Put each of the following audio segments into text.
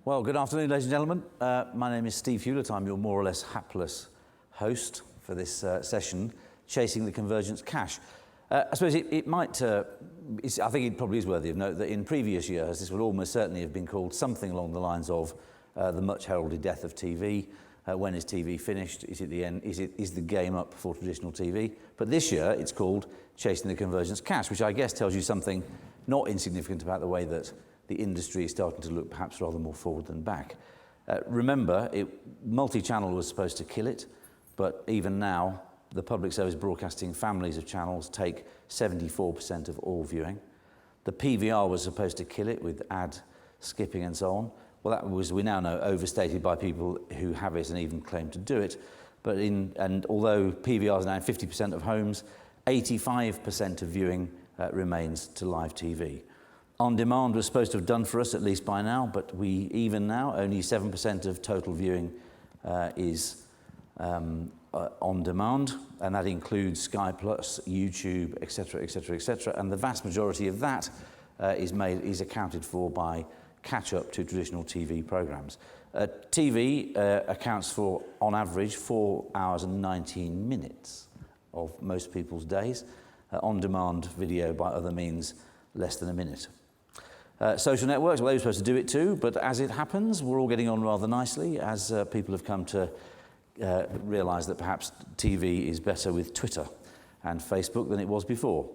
Well, good afternoon, ladies and gentlemen. My name is Steve Hewlett. I'm your more or less hapless host for this session, Chasing the Convergence Cash. I suppose it might, I think it probably is worthy of note that in previous years this would almost certainly have been called something along the lines of the much heralded death of TV. When is TV finished? Is it the end? Is the game up for traditional TV? But this year it's called Chasing the Convergence Cash, which I guess tells you something not insignificant about the way that the industry is starting to look perhaps rather more forward than back. Remember, multi-channel was supposed to kill it, but even now, the public service broadcasting families of channels take 74% of all viewing. The PVR was supposed to kill it with ad skipping and so on. Well, that was, we now know, overstated by people who have it and even claim to do it. And although PVR is now in 50% of homes, 85% of viewing remains to live TV. On demand was supposed to have done for us, at least by now, but even now, only 7% of total viewing is on demand, and that includes Sky Plus, YouTube, etc., etc., etc. And the vast majority of that is accounted for by catch-up to traditional TV programmes. TV accounts for, on average, 4 hours and 19 minutes of most people's days. On-demand video by other means, less than a minute. Social networks, well, they were supposed to do it too, but as it happens, we're all getting on rather nicely as people have come to realise that perhaps TV is better with Twitter and Facebook than it was before.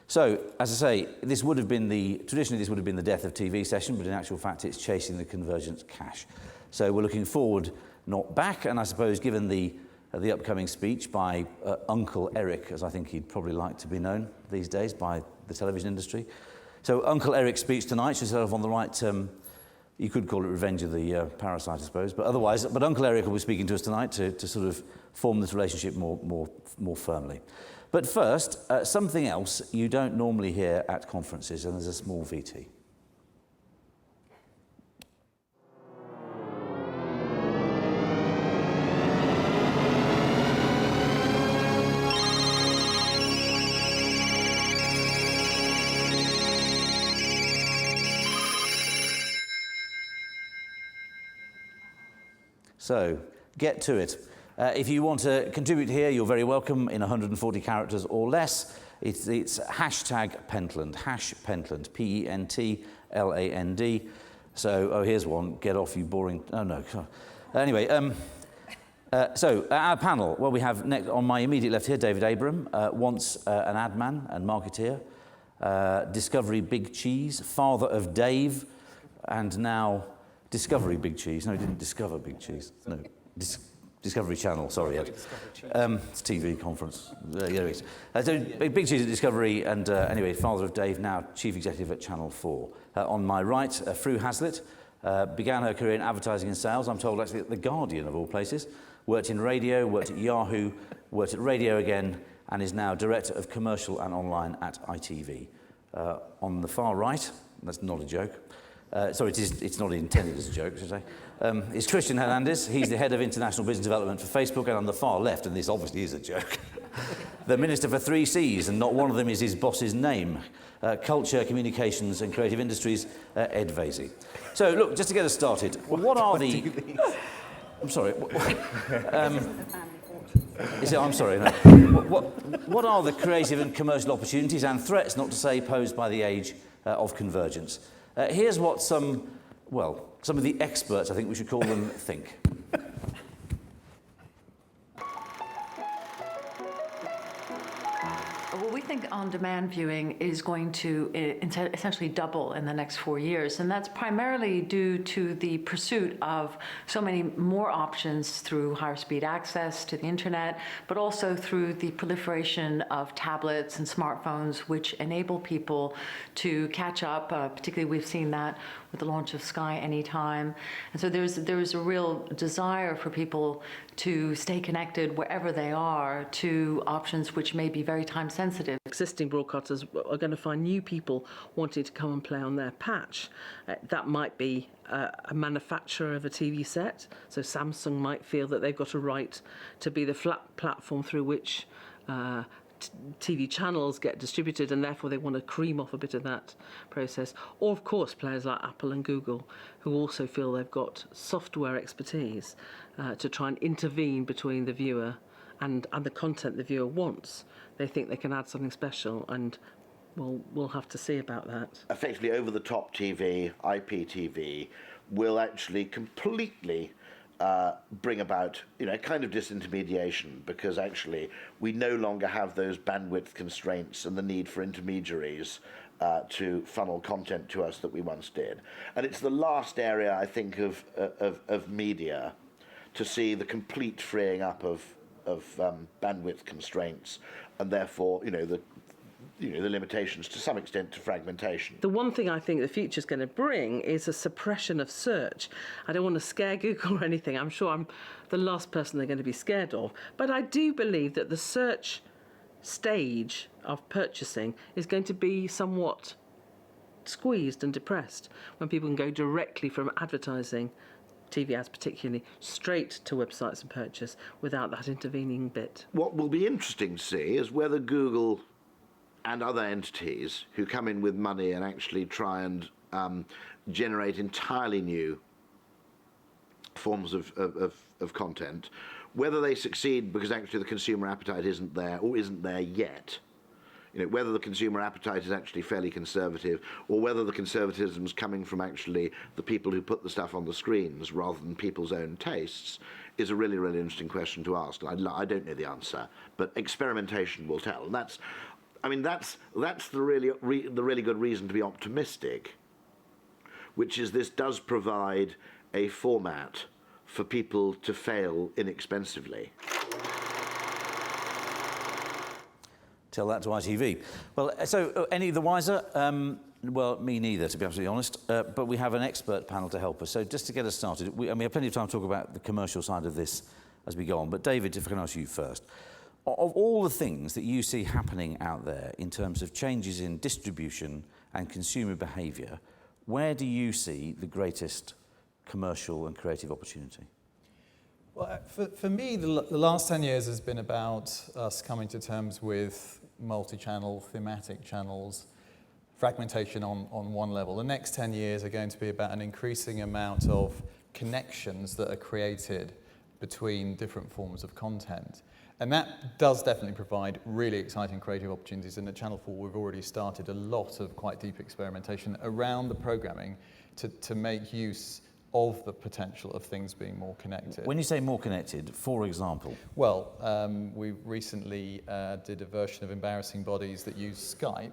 So, as I say, traditionally this would have been the death of TV session, but in actual fact it's chasing the convergence cash. So we're looking forward, not back, and I suppose given the upcoming speech by Uncle Eric, as I think he'd probably like to be known these days by the television industry. So Uncle Eric's speech tonight should sort of on the right, you could call it Revenge of the Parasite, I suppose, but Uncle Eric will be speaking to us tonight to sort of form this relationship more firmly. But first, something else you don't normally hear at conferences, and there's a small VT. So, get to it. If you want to contribute here, you're very welcome in 140 characters or less. It's hashtag Pentland, hash Pentland, P-E-N-T-L-A-N-D. So, here's one, get off you boring, oh no. Anyway, so our panel, well, we have next, on my immediate left here, David Abram, once an ad man and marketeer, Discovery Big Cheese, father of Dave, and now Discovery Big Cheese. No, he didn't discover Big Cheese. No, Discovery Channel, sorry, Ed. It's a TV conference. Anyways. So Big Cheese at Discovery, and anyway, father of Dave, now Chief Executive at Channel 4. On my right, Fru Hazlitt, began her career in advertising and sales, I'm told actually at The Guardian of all places, worked in radio, worked at Yahoo, worked at radio again, and is now Director of Commercial and Online at ITV. On the far right, that's not a joke, sorry, it's not intended as a joke, should I say. It's Christian Hernandez. He's the Head of International Business Development for Facebook, and on the far left, and this obviously is a joke, the Minister for 3 Cs, and not one of them is his boss's name. Culture, Communications and Creative Industries, Ed Vasey. So, look, just to get us started, what are the... I'm sorry. I'm sorry. No. What are the creative and commercial opportunities and threats, not to say posed by the age of convergence? Here's what some of the experts, I think we should call them, think. Well, we think on-demand viewing is going to essentially double in the next 4 years, and that's primarily due to the pursuit of so many more options through higher speed access to the internet, but also through the proliferation of tablets and smartphones, which enable people to catch up. Particularly, we've seen that with the launch of Sky Anytime, and so there's a real desire for people to stay connected wherever they are to options which may be very time sensitive. Existing broadcasters are going to find new people wanting to come and play on their patch. That might be a manufacturer of a TV set, so Samsung might feel that they've got a right to be the flat platform through which TV channels get distributed, and therefore they want to cream off a bit of that process. Or, of course, players like Apple and Google, who also feel they've got software expertise to try and intervene between the viewer and the content the viewer wants. They think they can add something special, and we'll have to see about that. Effectively, over-the-top TV, IPTV, will actually completely bring about, a kind of disintermediation, because actually we no longer have those bandwidth constraints and the need for intermediaries to funnel content to us that we once did. And it's the last area, I think, of media to see the complete freeing up of bandwidth constraints, and therefore, the limitations to some extent to fragmentation. The one thing I think the future's going to bring is a suppression of search. I don't want to scare Google or anything. I'm sure I'm the last person they're going to be scared of. But I do believe that the search stage of purchasing is going to be somewhat squeezed and depressed when people can go directly from advertising, TV ads particularly, straight to websites and purchase without that intervening bit. What will be interesting to see is whether Google and other entities who come in with money and actually try and generate entirely new forms of content, whether they succeed because actually the consumer appetite isn't there or isn't there yet. Whether the consumer appetite is actually fairly conservative, or whether the conservatism is coming from actually the people who put the stuff on the screens rather than people's own tastes, is a really, really interesting question to ask. I don't know the answer, but experimentation will tell. And that's the really good reason to be optimistic, which is this does provide a format for people to fail inexpensively. Tell that to ITV. Well, so any the wiser? Well, me neither, to be absolutely honest. But we have an expert panel to help us. So just to get us started, we have plenty of time to talk about the commercial side of this as we go on. But David, if I can ask you first. Of all the things that you see happening out there in terms of changes in distribution and consumer behaviour, where do you see the greatest commercial and creative opportunity? Well, for me, the last 10 years has been about us coming to terms with multi-channel, thematic channels, fragmentation on one level. The next 10 years are going to be about an increasing amount of connections that are created between different forms of content. And that does definitely provide really exciting creative opportunities. And at Channel 4, we've already started a lot of quite deep experimentation around the programming to make use of the potential of things being more connected. When you say more connected, for example? Well, we recently did a version of Embarrassing Bodies that used Skype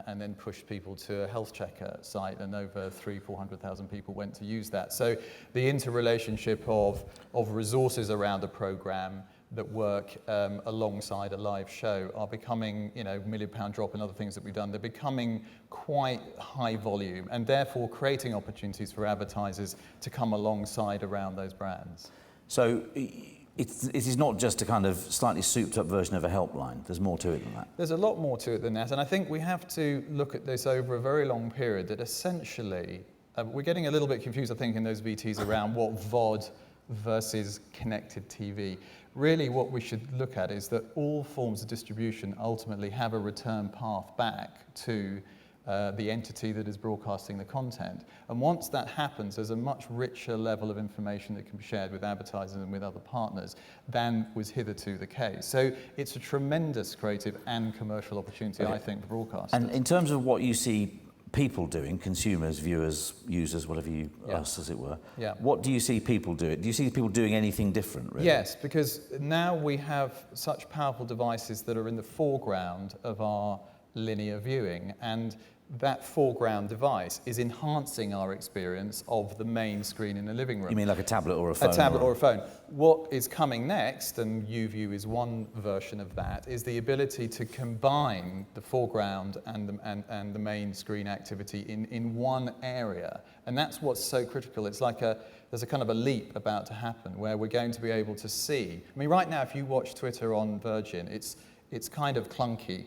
and then pushed people to a health checker site, and over 400,000 people went to use that. So the interrelationship of resources around a program that work alongside a live show are becoming, £1 million drop and other things that we've done. They're becoming quite high volume, and therefore creating opportunities for advertisers to come alongside around those brands. So it is not just a kind of slightly souped up version of a helpline. There's more to it than that. There's a lot more to it than that, and I think we have to look at this over a very long period. That essentially, we're getting a little bit confused, I think, in those VTs around what VOD versus connected TV. Really what we should look at is that all forms of distribution ultimately have a return path back to the entity that is broadcasting the content. And once that happens, there's a much richer level of information that can be shared with advertisers and with other partners than was hitherto the case. So it's a tremendous creative and commercial opportunity, I think, for broadcasters. And in terms of what you see people doing, consumers, viewers, users, whatever us, as it were, what do you see people doing? Do you see people doing anything different, really? Yes, because now we have such powerful devices that are in the foreground of our linear viewing, and that foreground device is enhancing our experience of the main screen in the living room. You mean like a tablet or a phone? A tablet or a phone. What is coming next, and YouView is one version of that, is the ability to combine the foreground and the main screen activity in one area. And that's what's so critical. It's like there's a kind of a leap about to happen where we're going to be able to see. I mean, right now, if you watch Twitter on Virgin, it's kind of clunky.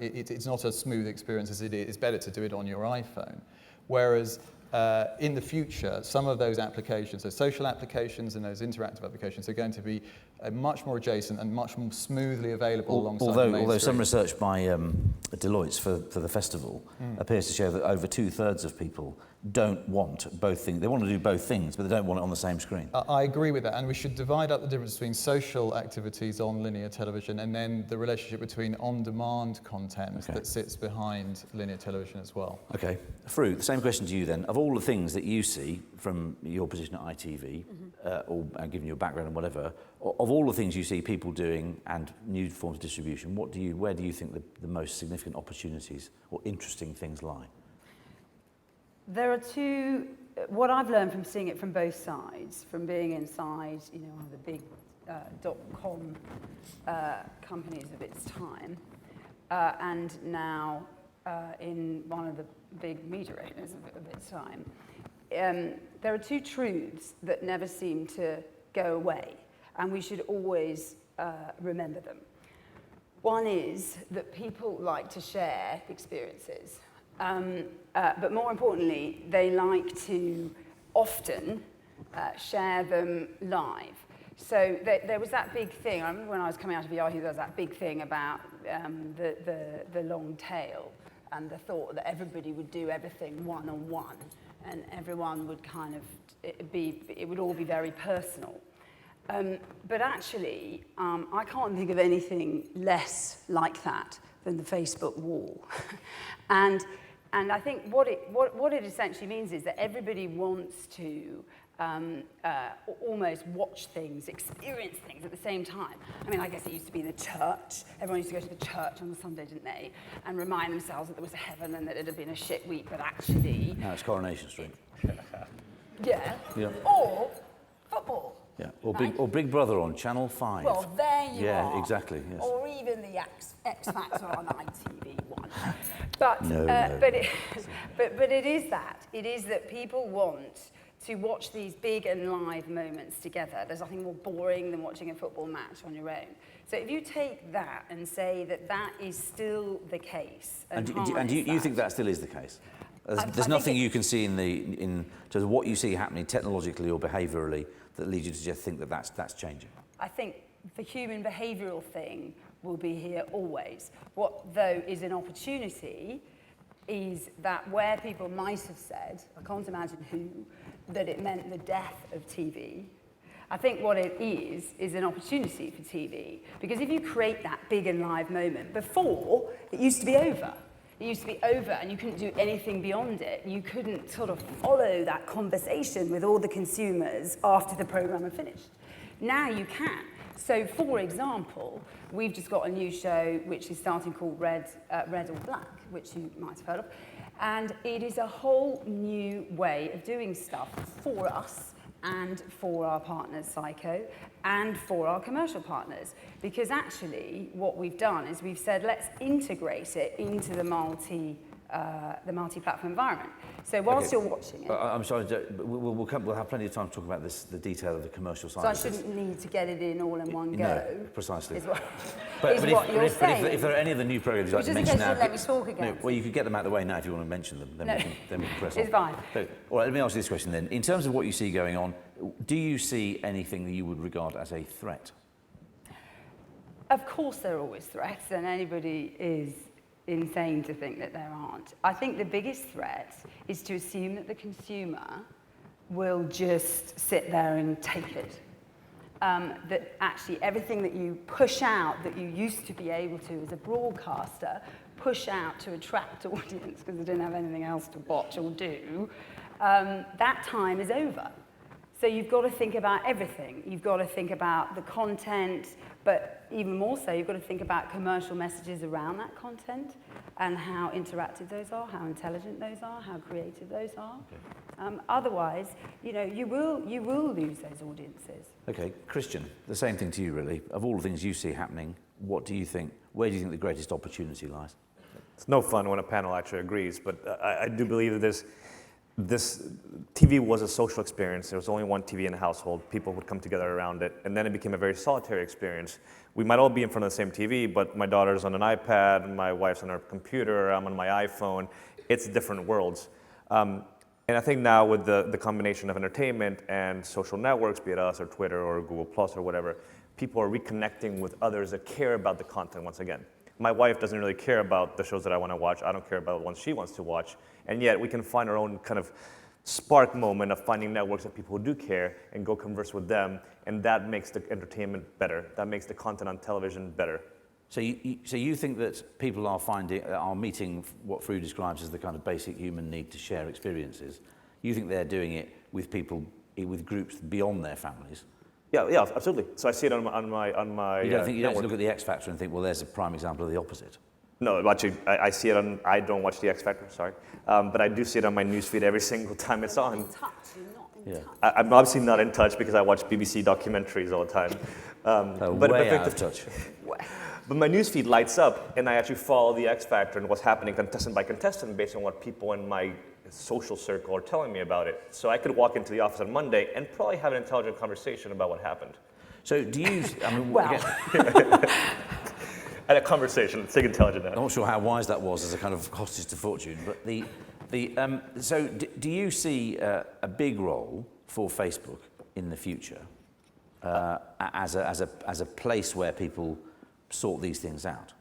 It's not a smooth experience as it is. It's better to do it on your iPhone. Whereas in the future, some of those applications, those social applications and those interactive applications, are going to be much more adjacent and much more smoothly available alongside the main Although some screen. research by Deloitte for the festival appears to show that over 2/3 of people don't want both things. They want to do both things, but they don't want it on the same screen. I agree with that, and we should divide up the difference between social activities on linear television and then the relationship between on-demand content that sits behind linear television as well. Okay. Fru, the same question to you then. Of all the things that you see from your position at ITV, or given your background and whatever, of all the things you see people doing and new forms of distribution, where do you think the most significant opportunities or interesting things lie? There are two, what I've learned from seeing it from both sides, from being inside, one of the big dot-com companies of its time, and now in one of the big media owners of its time. There are two truths that never seem to go away, and we should always remember them. One is that people like to share experiences. But more importantly, they like to often share them live. So there was that big thing. I remember when I was coming out of Yahoo, there was that big thing about the long tail and the thought that everybody would do everything one-on-one, and everyone would kind of it would all be very personal. But actually, I can't think of anything less like that than the Facebook wall. And I think what it essentially means is that everybody wants to almost watch things, experience things at the same time. I mean, I guess it used to be the church. Everyone used to go to the church on the Sunday, didn't they? And remind themselves that there was a heaven and that it had been a shit week, but actually... No, it's Coronation Street. Yeah. Yeah. Or football. Yeah, or Big Brother on Channel 5. Well, there you are. Yeah, exactly, yes. Or even the X Factor on ITV1. But, No. but it is that. It is that people want to watch these big and live moments together. There's nothing more boring than watching a football match on your own. So if you take that and say that that is still the case... And you think that still is the case? There's nothing you can see in terms of what you see happening technologically or behaviourally that leads you to just think that that's changing? I think the human behavioural thing will be here always. What, though, is an opportunity is that where people might have said, I can't imagine who, that it meant the death of TV, I think what it is an opportunity for TV. Because if you create that big and live moment, before, it used to be over. It used to be over and you couldn't do anything beyond it. You couldn't sort of follow that conversation with all the consumers after the programme had finished. Now you can. So, for example, we've just got a new show which is starting called Red or Black, which you might have heard of. And it is a whole new way of doing stuff for us and for our partners, Psycho, and for our commercial partners. Because actually, what we've done is we've said, let's integrate it into the multi-platform environment. So whilst you're watching it... I'm sorry, we'll have plenty of time to talk about the detail of the commercial side. So I shouldn't need to get it in all in one go. No, precisely. Is what, but you're saying. If there are any of the new programmes you'd like to Just in mention case now... you let me talk again. No, well, you could get them out of the way now if you want to mention them. Then, No. we can press on. It's fine. So, all right, let me ask you this question then. In terms of what you see going on, do you see anything that you would regard as a threat? Of course there are always threats, and anybody is insane to think that there aren't. I think the biggest threat is to assume that the consumer will just sit there and take it. That actually everything that you push out that you used to be able to as a broadcaster, push out to attract audience because they didn't have anything else to watch or do, that time is over. So you've got to think about everything. You've got to think about the content, but even more so, you've got to think about commercial messages around that content and how interactive those are, how intelligent those are, how creative those are. Okay. Otherwise, you will lose those audiences. Okay, Christian, the same thing to you really. Of all the things you see happening, where do you think the greatest opportunity lies? It's no fun when a panel actually agrees, but I do believe that this TV was a social experience. There was only one TV in the household. People would come together around it, and then it became a very solitary experience. We might all be in front of the same TV, but my daughter's on an iPad, my wife's on her computer, I'm on my iPhone. It's different worlds. And I think now with the combination of entertainment and social networks, be it us or Twitter or Google Plus or whatever, people are reconnecting with others that care about the content once again. My wife doesn't really care about the shows that I want to watch. I don't care about the ones she wants to watch. And yet we can find our own kind of spark moment of finding networks of people who do care and go converse with them. And that makes the entertainment better. That makes the content on television better. So you think that people are meeting what Fru describes as the kind of basic human need to share experiences. You think they're doing it with people, with groups beyond their families? Yeah, absolutely. So I see it on my You don't think you don't network. look at the X Factor and think, well, there's a prime example of the opposite? No, actually, I see it on. I don't watch the X Factor, sorry, but I do see it on my newsfeed every single time it's on. Yeah. I'm obviously not in touch because I watch BBC documentaries all the time. Way out of touch. But my newsfeed lights up, and I actually follow the X Factor and what's happening contestant by contestant based on what people in my social circle are telling me about it. So I could walk into the office on Monday and probably have an intelligent conversation about what happened. So do you? I mean, Well. again, And a conversation, let's take intelligent I'm now. not sure how wise that was as a kind of hostage to fortune, but so do you see a big role for Facebook in the future as a place where people sort these things out?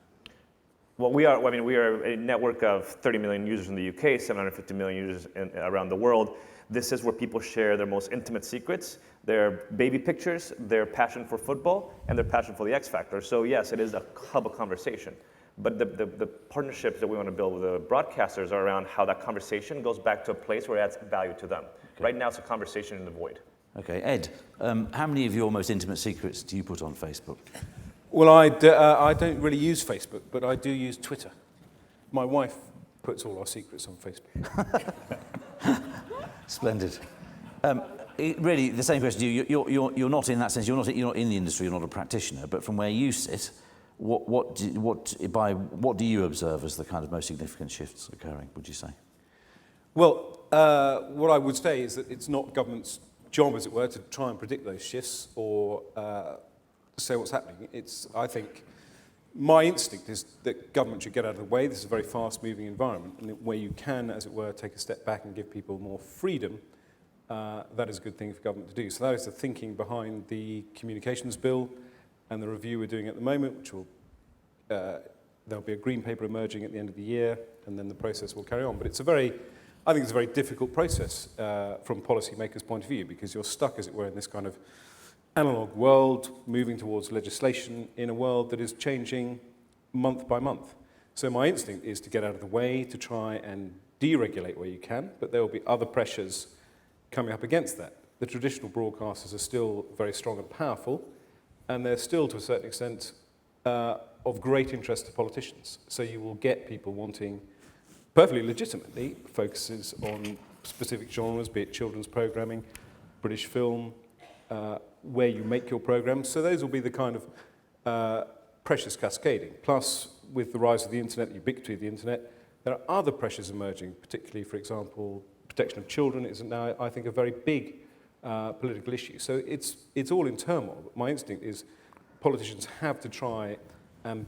Well, we are a network of 30 million users in the UK, 750 million users around the world. This is where people share their most intimate secrets, their baby pictures, their passion for football, and their passion for the X Factor. So yes, it is a hub of conversation. But the partnerships that we want to build with the broadcasters are around how that conversation goes back to a place where it adds value to them. Okay. Right now, it's a conversation in the void. Okay, Ed, how many of your most intimate secrets do you put on Facebook? Well, I don't really use Facebook, but I do use Twitter. My wife puts all our secrets on Facebook. Splendid. Really, the same question to you. You're not in that sense. You're not in the industry. You're not a practitioner. But from where you sit, what do you observe as the kind of most significant shifts occurring? Would you say? Well, what I would say is that it's not government's job, as it were, to try and predict those shifts or say what's happening. I think my instinct is that government should get out of the way. This is a very fast-moving environment, and where you can, as it were, take a step back and give people more freedom, that is a good thing for government to do. So that is the thinking behind the communications bill and the review we're doing at the moment, which will there'll be a green paper emerging at the end of the year, and then the process will carry on. But I think it's a very difficult process from policymakers' point of view, because you're stuck, as it were, in this kind of analog world, moving towards legislation in a world that is changing month by month. So my instinct is to get out of the way, to try and deregulate where you can, but there will be other pressures coming up against that. The traditional broadcasters are still very strong and powerful, and they're still, to a certain extent, of great interest to politicians. So you will get people wanting, perfectly legitimately, focuses on specific genres, be it children's programming, British film, where you make your programs. So those will be the kind of pressures cascading. Plus, with the rise of the internet, the ubiquity of the internet, there are other pressures emerging, particularly, for example, protection of children is now, I think, a very big political issue. So it's all in turmoil. But my instinct is politicians have to try and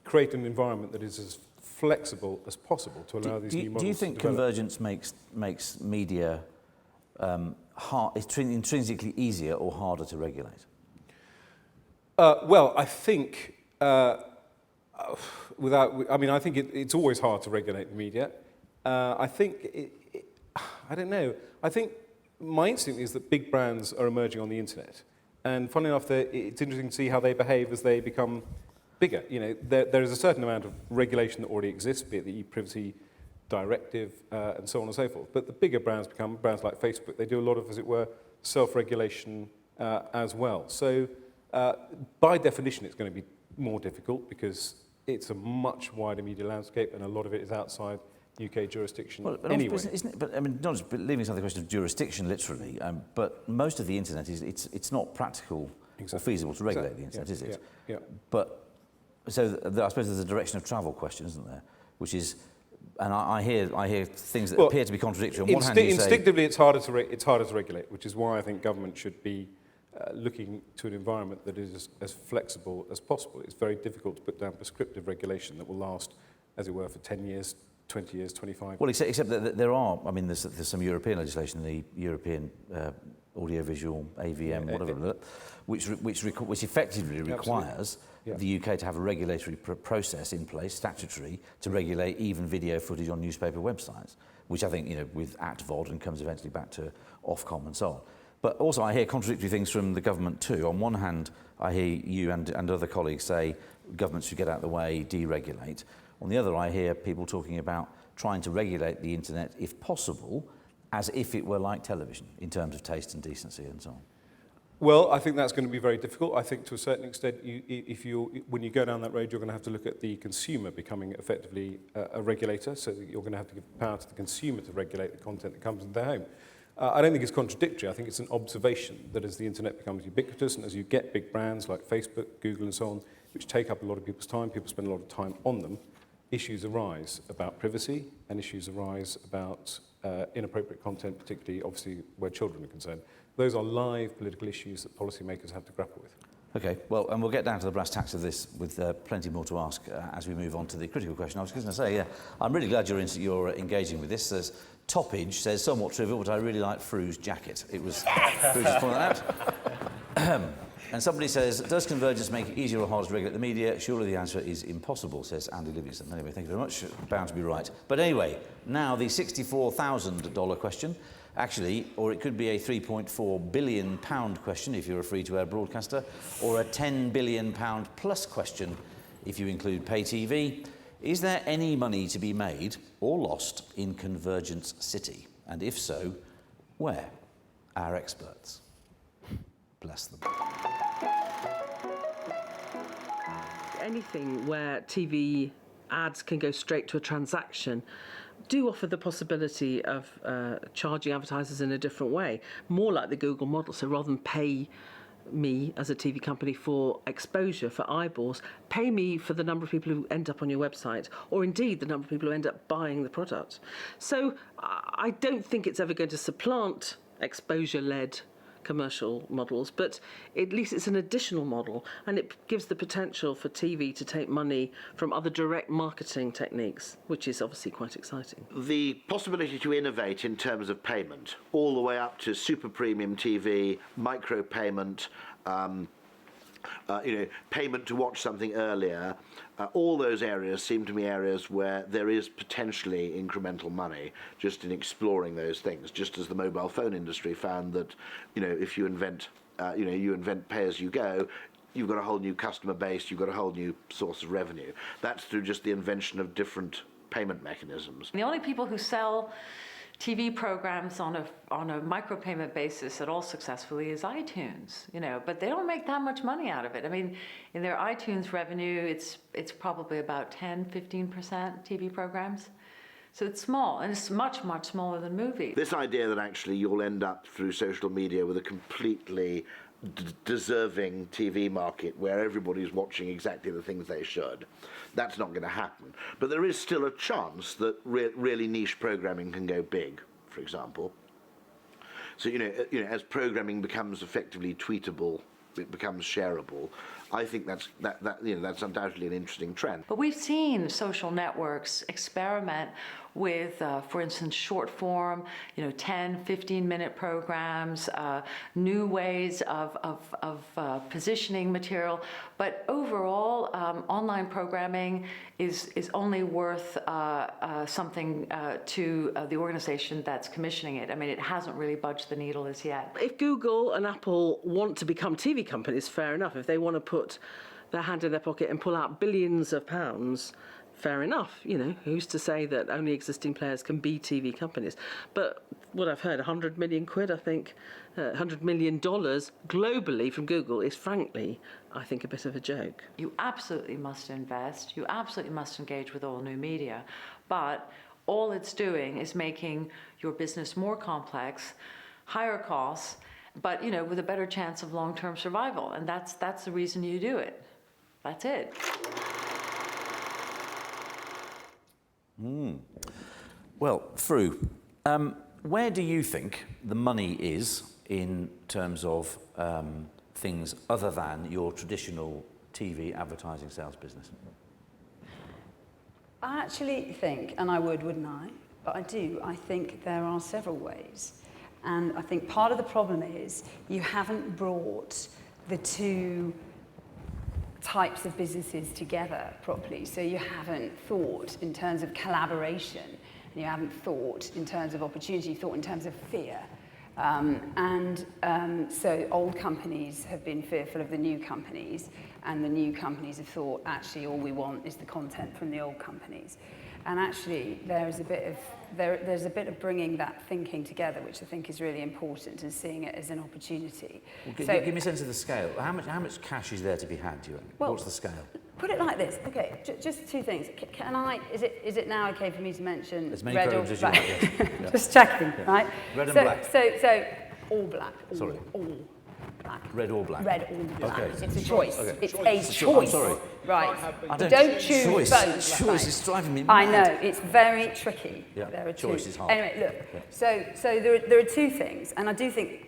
create an environment that is as flexible as possible to allow these new models to develop. Do you think convergence makes media intrinsically easier or harder to regulate? Well, I think I think it's always hard to regulate the media. I think I don't know. I think my instinct is that big brands are emerging on the internet, and funnily enough, it's interesting to see how they behave as they become bigger. You know, there is a certain amount of regulation that already exists, be it the e-privacy directive and so on and so forth. But the bigger brands become brands like Facebook. They do a lot of, as it were, self-regulation as well. So by definition, it's going to be more difficult because it's a much wider media landscape, and a lot of it is outside UK jurisdiction anyway. Isn't it, but I mean, not just leaving aside the question of jurisdiction literally, but most of the internet it's not practical or feasible to regulate the internet, is it? Yeah. But so I suppose there's a direction of travel question, isn't there? Which is, and I hear things that appear to be contradictory. On one hand, you say, instinctively, it's harder to regulate, which is why I think government should be looking to an environment that is as flexible as possible. It's very difficult to put down prescriptive regulation that will last, as it were, for 10 years, 20 years, 25. Well, except that there are, I mean, there's some European legislation, the European audiovisual AVM, whatever, which effectively requires the UK to have a regulatory process in place, statutory, to regulate even video footage on newspaper websites, which I think, with ATVOD and comes eventually back to Ofcom and so on. But also I hear contradictory things from the government too. On one hand, I hear you and other colleagues say governments should get out of the way, deregulate. On the other, I hear people talking about trying to regulate the internet, if possible, as if it were like television, in terms of taste and decency and so on. Well, I think that's going to be very difficult. I think to a certain extent, when you go down that road, you're going to have to look at the consumer becoming effectively a regulator, so that you're going to have to give power to the consumer to regulate the content that comes into their home. I don't think it's contradictory. I think it's an observation that as the internet becomes ubiquitous and as you get big brands like Facebook, Google and so on, which take up a lot of people's time, people spend a lot of time on them, issues arise about privacy and issues arise about inappropriate content, particularly obviously where children are concerned. Those are live political issues that policymakers have to grapple with. Okay, well, and we'll get down to the brass tacks of this with plenty more to ask as we move on to the critical question. I was going to say, I'm really glad you're engaging with this. There's Toppage says, somewhat trivial, but I really like Fru's jacket. It was Fru just pointed that out. And somebody says, does convergence make it easier or harder to regulate the media? Surely the answer is impossible, says Andy Livingston. Anyway, thank you very much. Bound to be right. But anyway, now the $64,000 question. Actually, or it could be a £3.4 billion question if you're a free-to-air broadcaster, or a £10 billion plus question if you include pay TV. Is there any money to be made or lost in Convergence City? And if so, where? Our experts. Bless them. Anything where TV ads can go straight to a transaction do offer the possibility of charging advertisers in a different way, more like the Google model. So rather than pay me as a TV company for exposure, for eyeballs, pay me for the number of people who end up on your website, or indeed the number of people who end up buying the product. So I don't think it's ever going to supplant exposure-led commercial models, but at least it's an additional model, and it gives the potential for TV to take money from other direct marketing techniques, which is obviously quite exciting. The possibility to innovate in terms of payment, all the way up to super premium TV, micro payment, payment to watch something earlier, all those areas seem to me areas where there is potentially incremental money just in exploring those things, just as the mobile phone industry found that, if you invent pay as you go, you've got a whole new customer base, you've got a whole new source of revenue. That's through just the invention of different payment mechanisms. The only people who sell TV programs on a micropayment basis at all successfully is iTunes, but they don't make that much money out of it. I mean, in their iTunes revenue, it's probably about 10-15% TV programs. So it's small, and it's much, much smaller than movies. This idea that actually you'll end up through social media with a completely deserving TV market where everybody's watching exactly the things they should, that's not going to happen. But there is still a chance that really niche programming can go big, for example. So as programming becomes effectively tweetable, it becomes shareable. I think that's undoubtedly an interesting trend. But we've seen social networks experiment with, for instance, short form, 10, 15-minute programs, new ways of positioning material. But overall, online programming is only worth something to the organization that's commissioning it. I mean, it hasn't really budged the needle as yet. If Google and Apple want to become TV companies, fair enough. If they want to put their hand in their pocket and pull out billions of pounds, fair enough. Who's to say that only existing players can be TV companies? But what I've heard, 100 million quid, I think, $100 million globally from Google is frankly, I think, a bit of a joke. You absolutely must invest. You absolutely must engage with all new media. But all it's doing is making your business more complex, higher costs, but, with a better chance of long-term survival. And that's the reason you do it. That's it. Well, Fru, where do you think the money is in terms of things other than your traditional TV advertising sales business? I actually think, and I would, wouldn't I? But I think there are several ways. And I think part of the problem is you haven't brought the two types of businesses together properly. So you haven't thought in terms of collaboration, and you haven't thought in terms of opportunity, you thought in terms of fear. So old companies have been fearful of the new companies, and the new companies have thought, actually, all we want is the content from the old companies. And actually, there's a bit of bringing that thinking together, which I think is really important, and seeing it as an opportunity. Well, So, give me a sense of the scale. How much cash is there to be had, do you reckon? Well, What's the scale? put it like this. Okay, just two things. Can I? Is it now okay for me to mention As many red or programs as you black? want, yes. Yeah. Just checking, right? Red and so, black. So all black. Sorry. All black. Red or black? Red or black. Okay. It's a choice. Okay. It's Choice. a choice. I'm sorry. Right. I Don't choose choice. both. Choice right. is driving me I mad. know, it's very tricky. Yeah, There are choice two. is hard. Anyway, look, Yeah. so there are two things, and I do think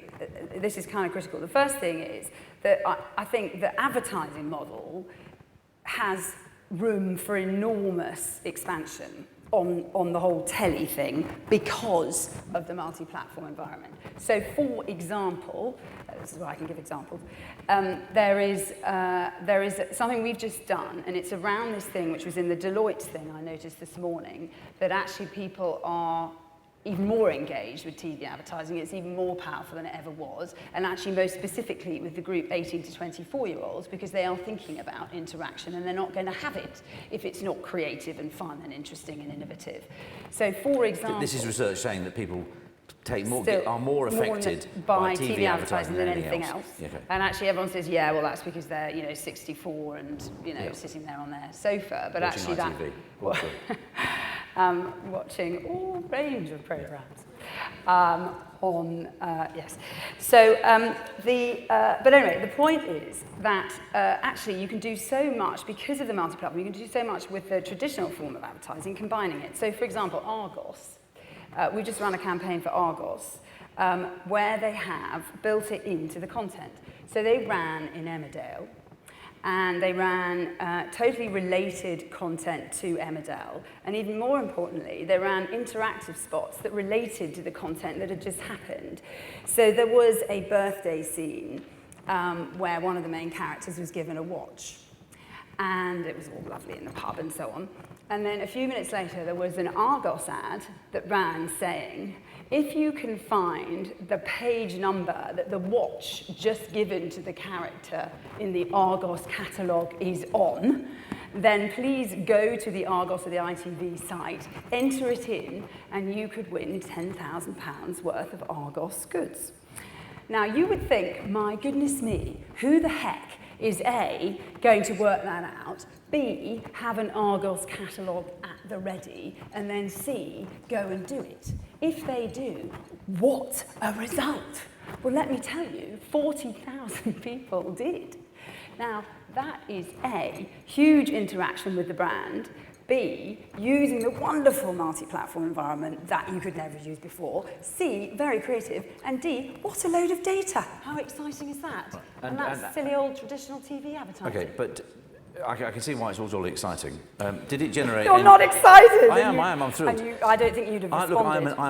this is kind of critical. The first thing is that I think the advertising model has room for enormous expansion on the whole telly thing because of the multi-platform environment. So, for example, this is where I can give examples, there is something we've just done, and it's around this thing which was in the Deloitte thing I noticed this morning, that actually people are even more engaged with TV advertising. It's even more powerful than it ever was, and actually most specifically with the group 18 to 24-year-olds, because they are thinking about interaction, and they're not going to have it if it's not creative and fun and interesting and innovative. So, for example... This is research saying that people are more more affected by TV advertising than anything else. Yeah, okay. And actually everyone says, yeah, well, that's because they're, 64 and, sitting there on their sofa. But Watching actually ITV. Watching all range of programmes. Yes. So, but anyway, the point is that actually you can do so much because of the multi-platform. You can do so much with the traditional form of advertising, combining it. So, for example, Argos. We just ran a campaign for Argos where they have built it into the content. So they ran in Emmerdale, and they ran totally related content to Emmerdale. And even more importantly, they ran interactive spots that related to the content that had just happened. So there was a birthday scene where one of the main characters was given a watch. And it was all lovely in the pub and so on. And then a few minutes later, there was an Argos ad that ran saying, if you can find the page number that the watch just given to the character in the Argos catalogue is on, then please go to the Argos or the ITV site, enter it in, and you could win £10,000 worth of Argos goods. Now, you would think, my goodness me, who the heck is A, going to work that out, B, have an Argos catalogue at the ready, and then C, go and do it. If they do, what a result! Well, let me tell you, 40,000 people did. Now, that is A, huge interaction with the brand, B, using the wonderful multi-platform environment that you could never use before, C, very creative, and D, what a load of data. How exciting is that? Right. And that's silly old traditional TV advertising. Okay, but I can see why it's all jolly exciting. Did it generate... You're not excited! I am, I'm thrilled. And I don't think you'd have responded. Look, I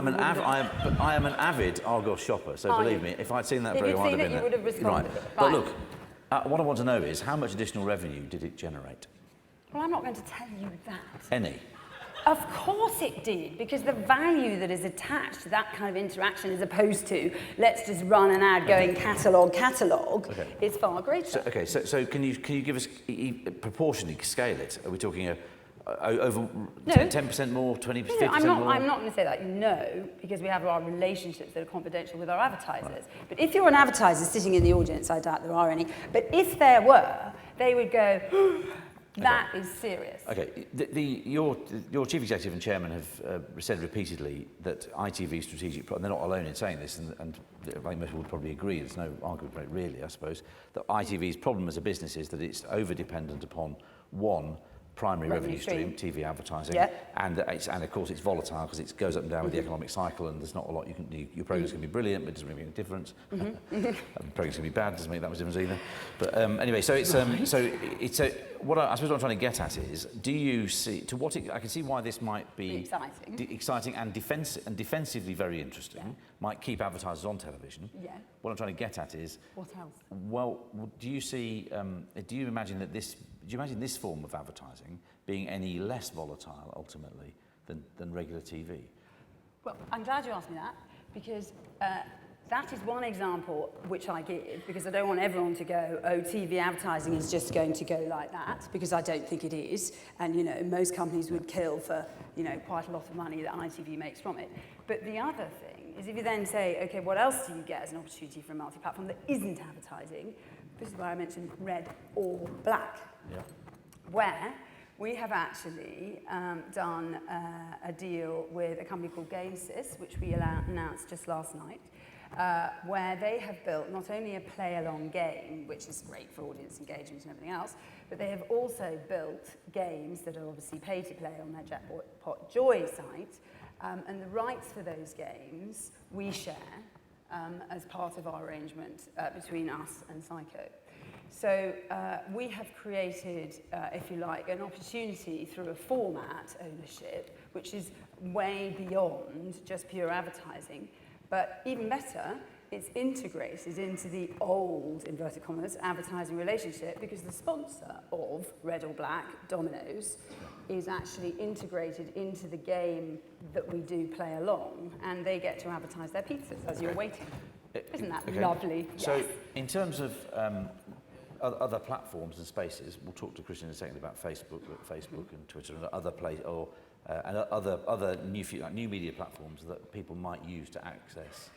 am an avid Argos shopper, so believe me, if I'd seen that If program, you'd I'd have seen it, been you there. would have responded. Right. Fine. But look, what I want to know is, how much additional revenue did it generate? Well, I'm not going to tell you that. Any? Of course it did, because the value that is attached to that kind of interaction as opposed to let's just run an ad going catalogue, is far greater. So can you give us proportionally scale it? Are we talking over No. 10% more, 20%, 50% more? I'm not going to say that, no, because we have our relationships that are confidential with our advertisers. Right. But if you're an advertiser sitting in the audience, I doubt there are any, but if there were, they would go, that is serious. Okay, your chief executive and chairman have said repeatedly that ITV's strategic, and they're not alone in saying this, and I think most people would probably agree, there's no argument about it really, I suppose, that ITV's problem as a business is that it's over-dependent upon, one, primary revenue Revenue stream, TV advertising, Yeah. and of course it's volatile because it goes up and down with the economic cycle, and there's not a lot you can do. Your program's going to be brilliant, but it doesn't really make a difference. Program's going to be bad, doesn't make that much difference either. But anyway, so it's what I suppose what I'm trying to get at is, do you see I can see why this might be exciting and defensively very interesting. Might keep advertisers on television. Yeah. What I'm trying to get at is, What else? well, do you imagine this form of advertising being any less volatile ultimately than regular TV? Well, I'm glad you asked me that, because that is one example which I give, because I don't want everyone to go, oh, TV advertising is just going to go like that, because I don't think it is. And, you know, most companies would kill for, you know, quite a lot of money that ITV makes from it. But the other thing is, if you then say, okay, what else do you get as an opportunity for a multi-platform that isn't advertising? This is where I mentioned red or black, where we have actually done a deal with a company called GameSys, which we announced just last night, where they have built not only a play-along game, which is great for audience engagement and everything else, but they have also built games that are obviously pay-to-play on their Jackpot Joy site, and the rights for those games we share as part of our arrangement between us and Psycho. So we have created, if you like, an opportunity through a format ownership, which is way beyond just pure advertising. But even better, it's integrated into the old, inverted commas, advertising relationship, because the sponsor of Red or Black, Domino's, is actually integrated into the game that we do play along, and they get to advertise their pizzas as you're waiting. Isn't that lovely? So Yes. in terms of other platforms and spaces, we'll talk to Christian in a second about Facebook and Twitter and other new media platforms that people might use to access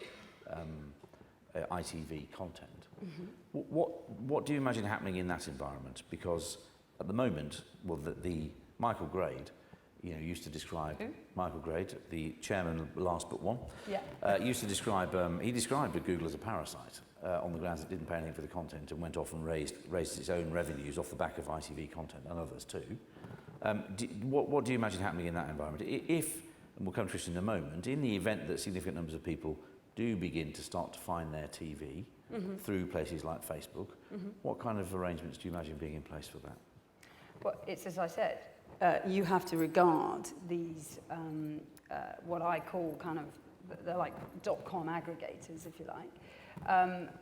ITV content. What do you imagine happening in that environment? Because at the moment, well, the Michael Grade, you know, used to describe Michael Grade, the chairman of Last But One. Used to describe he described Google as a parasite on the grounds it didn't pay anything for the content and went off and raised its own revenues off the back of ITV content and others too. What do you imagine happening in that environment? If, and we'll come to this in a moment, in the event that significant numbers of people do begin to start to find their TV through places like Facebook, what kind of arrangements do you imagine being in place for that? Well, it's as I said, you have to regard these, what I call kind of, they're like .com aggregators, if you like,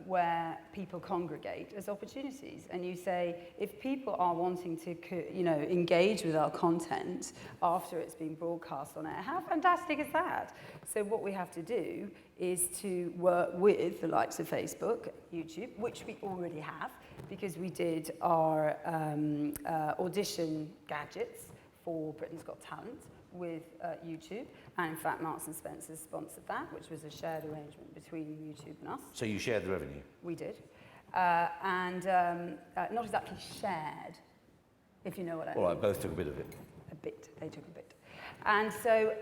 where people congregate as opportunities. And you say, if people are wanting to, you know, engage with our content after it's been broadcast on air, how fantastic is that? So what we have to do is to work with the likes of Facebook, YouTube, which we already have, because we did our audition gadgets for Britain's Got Talent with YouTube, and in fact Marks and Spencer sponsored that, which was a shared arrangement between YouTube and us. So you shared the revenue? We did. And not exactly shared, if you know what I mean. All right, both took a bit of it. A bit, they took a bit. And so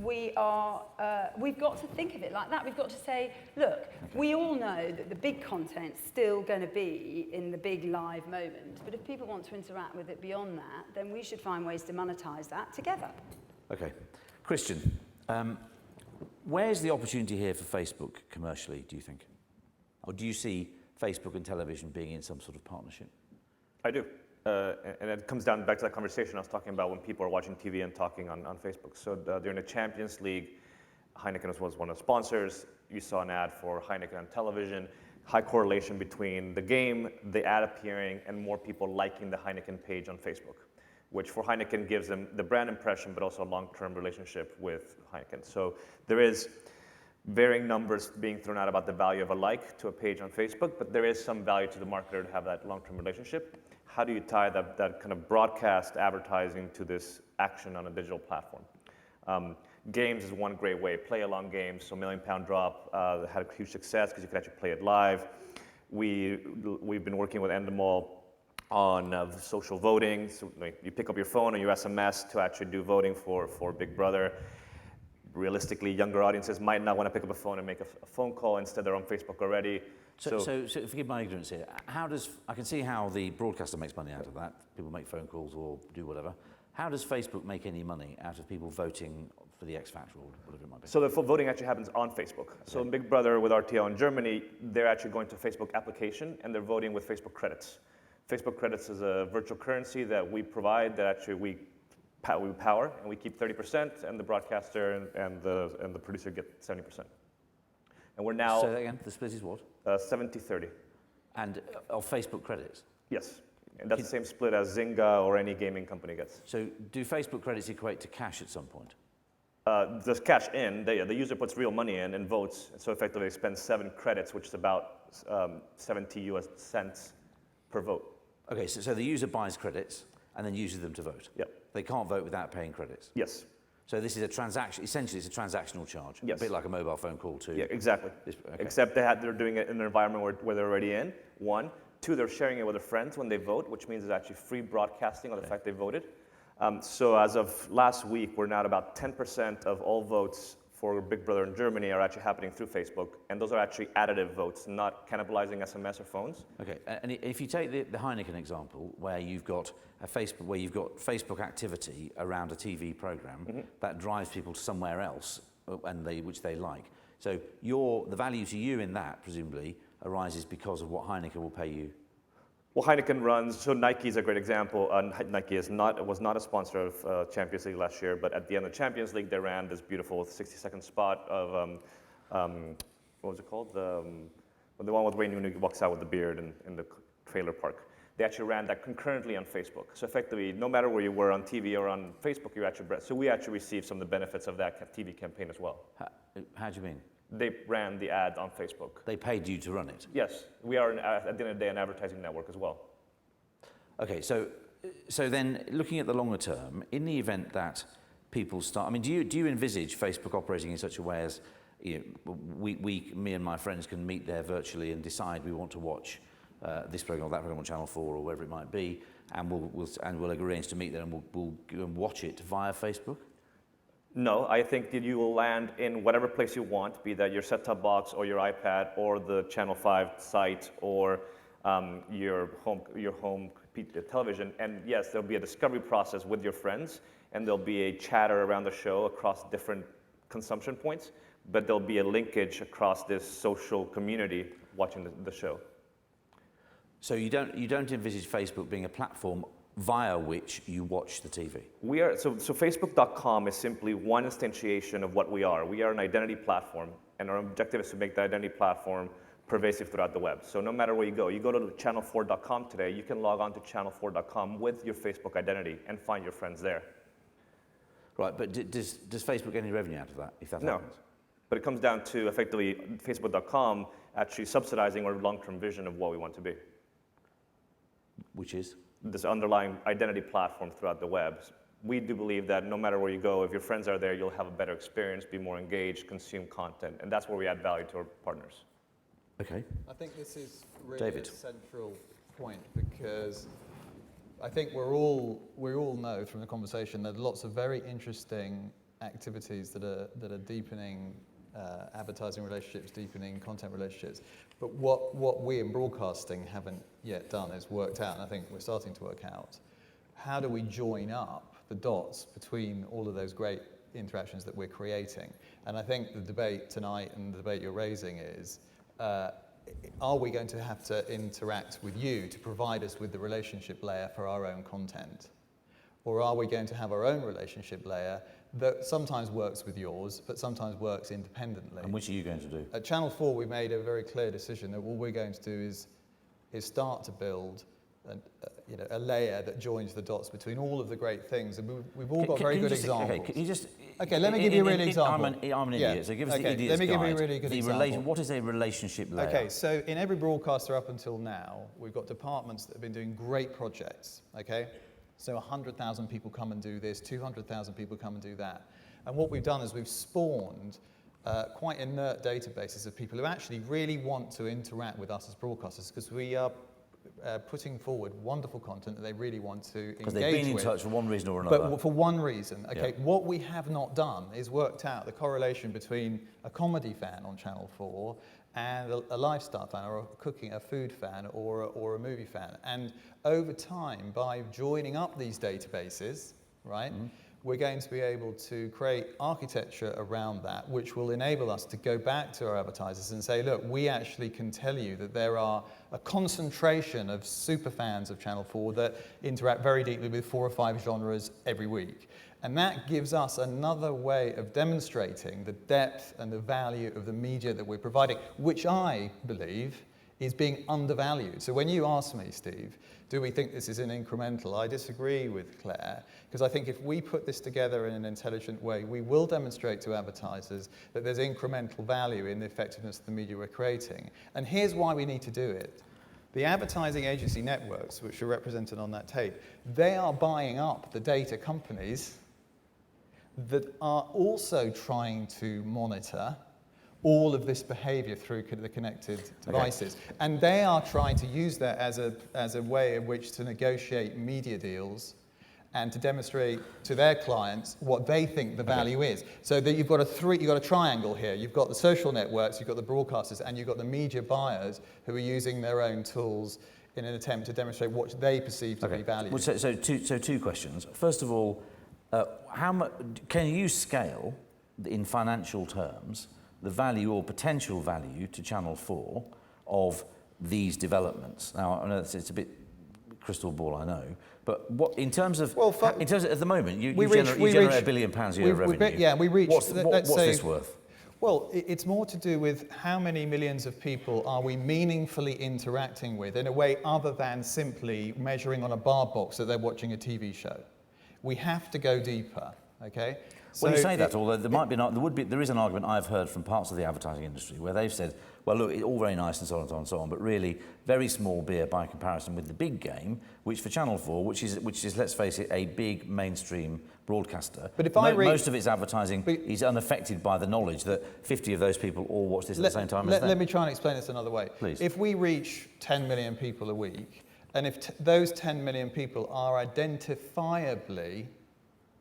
we've got to think of it like that. We've got to say, look, we all know that the big content's still going to be in the big live moment, but if people want to interact with it beyond that, then we should find ways to monetize that together. Okay. Christian, where's the opportunity here for Facebook commercially, do you think? Or do you see Facebook and television being in some sort of partnership? I do. And it comes down back to that conversation I was talking about when people are watching TV and talking on Facebook. So during the Champions League, Heineken was one of the sponsors. You saw an ad for Heineken on television. High correlation between the game, the ad appearing, and more people liking the Heineken page on Facebook, which for Heineken gives them the brand impression, but also a long-term relationship with Heineken. So there is varying numbers being thrown out about the value of a like to a page on Facebook, but there is some value to the marketer to have that long-term relationship. How do you tie that kind of broadcast advertising to this action on a digital platform? Games is one great way. Play-along games, so Million Pound Drop had a huge success because you could actually play it live. We've been working with Endemol on social voting. So you pick up your phone or your SMS to actually do voting for Big Brother. realistically, younger audiences might not want to pick up a phone and make a phone call. Instead, they're on Facebook already. So forgive my ignorance here. I can see how the broadcaster makes money out of that. People make phone calls or do whatever. How does Facebook make any money out of people voting for the X Factor or whatever it might be? So the voting actually happens on Facebook. Okay. So Big Brother with RTL in Germany, they're actually going to Facebook application and they're voting with Facebook credits. Facebook credits is a virtual currency that we provide that actually we power, and we keep 30%, and the broadcaster and the producer get 70%. And we're now... Say that again, the split is what? 70-30. And of Facebook credits? Yes. And that's the same split as Zynga or any gaming company gets. So do Facebook credits equate to cash at some point? There's cash in. The user puts real money in and votes. So effectively they spend 7 credits, which is about 70 US cents per vote. Okay, so the user buys credits and then uses them to vote? Yep. They can't vote without paying credits? Yes. So this is a transaction, essentially it's a transactional charge? Yes. A bit like a mobile phone call too? Yeah, exactly. Okay. Except they're doing it in an environment where they're already in, 1. 2, they're sharing it with their friends when they vote, which means it's actually free broadcasting of the fact they voted. So as of last week, we're now at about 10% of all votes for Big Brother in Germany are actually happening through Facebook, and those are actually additive votes, not cannibalizing SMS or phones. Okay, and if you take the Heineken example, where you've got Facebook activity around a TV program that drives people to somewhere else, which they like. So the value to you in that presumably arises because of what Heineken will pay you. Well, Heineken runs, so Nike is a great example. Nike was not a sponsor of Champions League last year, but at the end of Champions League, they ran this beautiful 60-second spot of, what was it called? The one with Wayne Rooney walks out with the beard in the trailer park. They actually ran that concurrently on Facebook. So effectively, no matter where you were on TV or on Facebook, we actually received some of the benefits of that TV campaign as well. How do you mean? They ran the ad on Facebook. They paid you to run it? Yes. We are, at the end of the day, an advertising network as well. Okay, so then looking at the longer term, in the event that people start, I mean, do you envisage Facebook operating in such a way as, me and my friends can meet there virtually and decide we want to watch this program or that program on Channel 4 or wherever it might be, and we'll arrange to meet there and we'll watch it via Facebook? No, I think that you will land in whatever place you want, be that your set-top box or your iPad or the Channel 5 site or your home television. And yes, there'll be a discovery process with your friends, and there'll be a chatter around the show across different consumption points, but there'll be a linkage across this social community watching the show. So you don't envisage Facebook being a platform via which you watch the TV? So Facebook.com is simply one instantiation of what we are. We are an identity platform, and our objective is to make the identity platform pervasive throughout the web. So no matter where you go to channel4.com today, you can log on to channel4.com with your Facebook identity and find your friends there. Right, but does Facebook get any revenue out of that, if that happens? No, but it comes down to effectively Facebook.com actually subsidizing our long-term vision of what we want to be. Which is? This underlying identity platform throughout the web. We do believe that no matter where you go, if your friends are there, you'll have a better experience, be more engaged, consume content, and that's where we add value to our partners. Okay. I think this is really David. a central point, because I think we all know from the conversation that lots of very interesting activities that are deepening advertising relationships, deepening content relationships. But what we in broadcasting haven't yet done is worked out, and I think we're starting to work out, how do we join up the dots between all of those great interactions that we're creating? And I think the debate tonight and the debate you're raising is, are we going to have to interact with you to provide us with the relationship layer for our own content? Or are we going to have our own relationship layer that sometimes works with yours, but sometimes works independently? And which are you going to do? At Channel 4, we made a very clear decision that what we're going to do is start to build a layer that joins the dots between all of the great things. And we've all got very good examples. Okay, can you just... Okay, let me give you a really example. I'm an idiot, so give us the idiot's let me give you a guide. really good example. What is a relationship layer? Okay, so in every broadcaster up until now, we've got departments that have been doing great projects, okay? So 100,000 people come and do this, 200,000 people come and do that. And what we've done is we've spawned quite inert databases of people who actually really want to interact with us as broadcasters, because we are putting forward wonderful content that they really want to engage with. Because they've been in touch for one reason or another. But for one reason, okay, what we have not done is worked out the correlation between a comedy fan on Channel 4 and a lifestyle fan, or a food fan, or a movie fan. And over time, by joining up these databases, right, we're going to be able to create architecture around that, which will enable us to go back to our advertisers and say, look, we actually can tell you that there are a concentration of super fans of Channel 4 that interact very deeply with 4 or 5 genres every week. And that gives us another way of demonstrating the depth and the value of the media that we're providing, which I believe is being undervalued. So when you ask me, Steve, do we think this is an incremental? I disagree with Claire, because I think if we put this together in an intelligent way, we will demonstrate to advertisers that there's incremental value in the effectiveness of the media we're creating. And here's why we need to do it. The advertising agency networks, which are represented on that tape, they are buying up the data companies that are also trying to monitor all of this behavior through the connected devices. Okay. And they are trying to use that as a way in which to negotiate media deals and to demonstrate to their clients what they think the value is. So that you've got a triangle here. You've got the social networks, you've got the broadcasters, and you've got the media buyers who are using their own tools in an attempt to demonstrate what they perceive to be value. Well, so two questions. First of all, how much can you scale in financial terms the value or potential value to Channel 4 of these developments? Now, I know it's a bit crystal ball, I know, but what in terms of at the moment you generate £1 billion a year of revenue. What's this worth? Well, it's more to do with how many millions of people are we meaningfully interacting with in a way other than simply measuring on a bar box that they're watching a TV show. We have to go deeper, okay? When you say that, although there is an argument I've heard from parts of the advertising industry where they've said, well, look, it's all very nice and so on and so on and so on, but really very small beer by comparison with the big game, which for Channel 4, which is let's face it, a big mainstream broadcaster. But if most of its advertising is unaffected by the knowledge that 50 of those people all watch this at the same time as them. Let me try and explain this another way. Please. If we reach 10 million people a week, and if those 10 million people are identifiably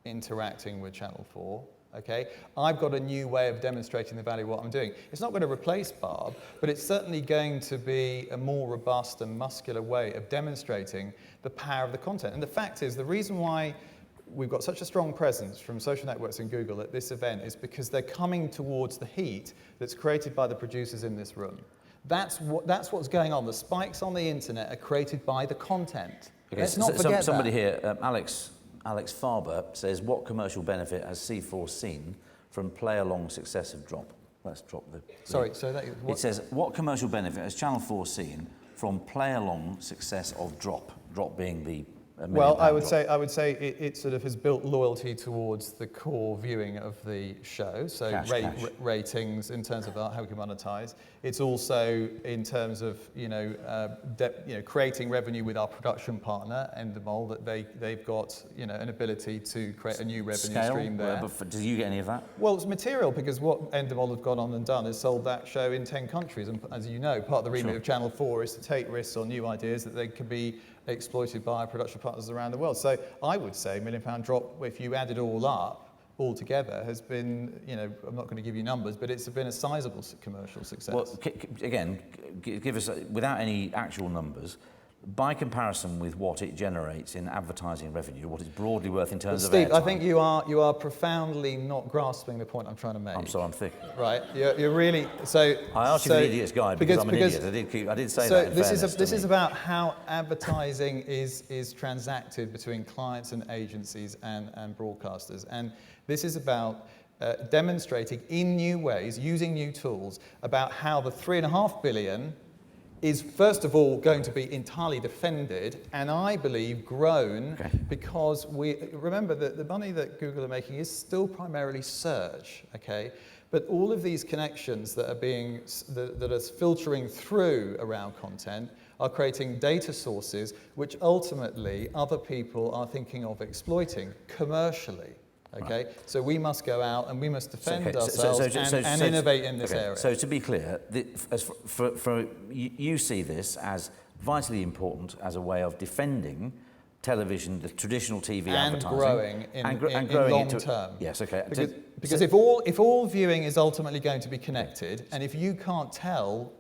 interacting with Channel 4, okay, I've got a new way of demonstrating the value of what I'm doing. It's not going to replace Barb, but it's certainly going to be a more robust and muscular way of demonstrating the power of the content. And the fact is, the reason why we've got such a strong presence from social networks and Google at this event is because they're coming towards the heat that's created by the producers in this room. That's what's going on. The spikes on the internet are created by the content. Okay, Let's not forget somebody that. here, Alex Farber says, what commercial benefit has C4 seen from play-along success of Drop? Let's drop the... Sorry, so that... It says, what commercial benefit has Channel 4 seen from play-along success of Drop? Drop being the... Well, I would say it sort of has built loyalty towards the core viewing of the show. So ratings in terms of how we can monetize. It's also in terms of creating revenue with our production partner Endemol, that they've got an ability to create a new revenue stream there. But do you get any of that? Well, it's material because what Endemol have gone on and done is sold that show in 10 countries, and as you know, part of the remit of Channel 4 is to take risks on new ideas that they could be exploited by our production partners around the world. So I would say £1 million Drop, if you add it all up, all together, has been, I'm not going to give you numbers, but it's been a sizable commercial success. Well, again, give us, without any actual numbers, by comparison with what it generates in advertising revenue, what it's broadly worth in terms of Steve, airtime. I think you are profoundly not grasping the point I'm trying to make. I'm sorry, I'm thick. Right, you're really so. I asked you for the idiot's guide because I'm an idiot. I did say that. This is about how advertising is transacted between clients and agencies and broadcasters, and this is about demonstrating in new ways, using new tools, about how the $3.5 billion is first of all going to be entirely defended, and I believe grown, because we remember that the money that Google are making is still primarily search, okay? But all of these connections that are filtering through around content are creating data sources which ultimately other people are thinking of exploiting commercially. Okay, so we must go out and we must defend ourselves and innovate in this area. So to be clear, you see this as vitally important as a way of defending television, the traditional TV and advertising. growing in growing long into, term. Yes, okay. Because if all viewing is ultimately going to be connected, and if you can't tell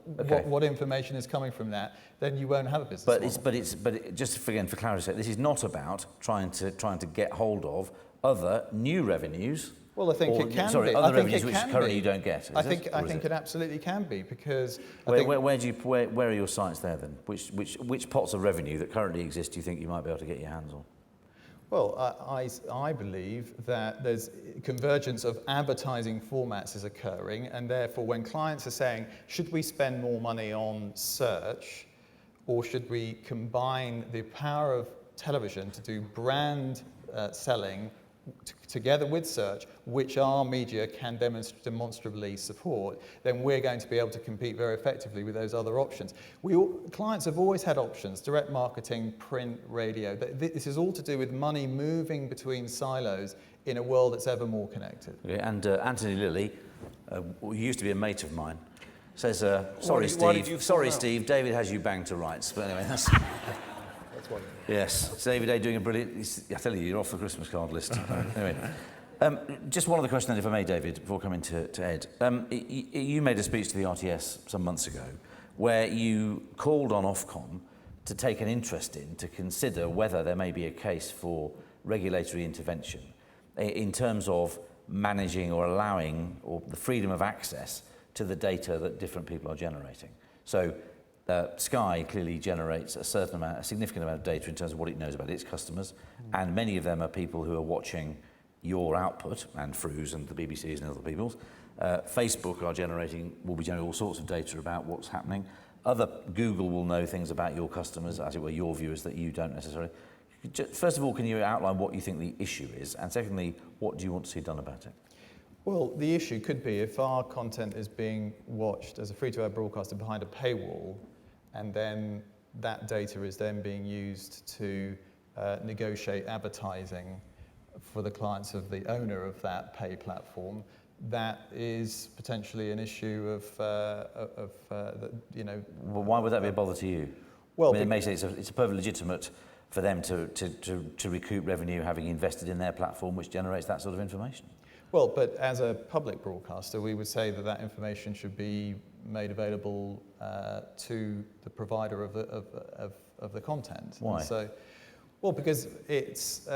what information is coming from that, then you won't have a business model. Just again, for clarity's sake, this is not about trying to get hold of other new revenues. Well, I think it can be. Other revenues which currently you don't get. I think it absolutely can be, because where are your sights there then? Which pots of revenue that currently exist do you think you might be able to get your hands on? Well, I believe that there's convergence of advertising formats is occurring, and therefore when clients are saying, should we spend more money on search, or should we combine the power of television to do brand selling together with search, which our media can demonstrably support, then we're going to be able to compete very effectively with those other options. Clients have always had options: direct marketing, print, radio. This is all to do with money moving between silos in a world that's ever more connected. Okay, and Anthony Lilly, who used to be a mate of mine, says, Why did you fall out? Steve, David has you banged to rights. But anyway, that's... Yes, David A doing a brilliant... I tell you, you're off the Christmas card list. Anyway, just one other question then, if I may, David, before coming to Ed. You made a speech to the RTS some months ago where you called on Ofcom to take an interest in, to consider whether there may be a case for regulatory intervention in terms of managing or allowing or the freedom of access to the data that different people are generating. So Sky clearly generates a significant amount of data in terms of what it knows about its customers, and many of them are people who are watching your output, and Fru's and the BBC's and other people's. Facebook will be generating all sorts of data about what's happening. Google will know things about your customers, as it were, your viewers, that you don't necessarily. First of all, can you outline what you think the issue is, and secondly, what do you want to see done about it? Well, the issue could be if our content is being watched as a free-to-air broadcaster behind a paywall, and then that data is then being used to negotiate advertising for the clients of the owner of that pay platform, that is potentially an issue of Well, why would that be a bother to you? Well, it may say it's perfectly legitimate for them to recoup revenue having invested in their platform, which generates that sort of information. Well, but as a public broadcaster, we would say that information should be made available to the provider of the content. Why? And so, well, because it's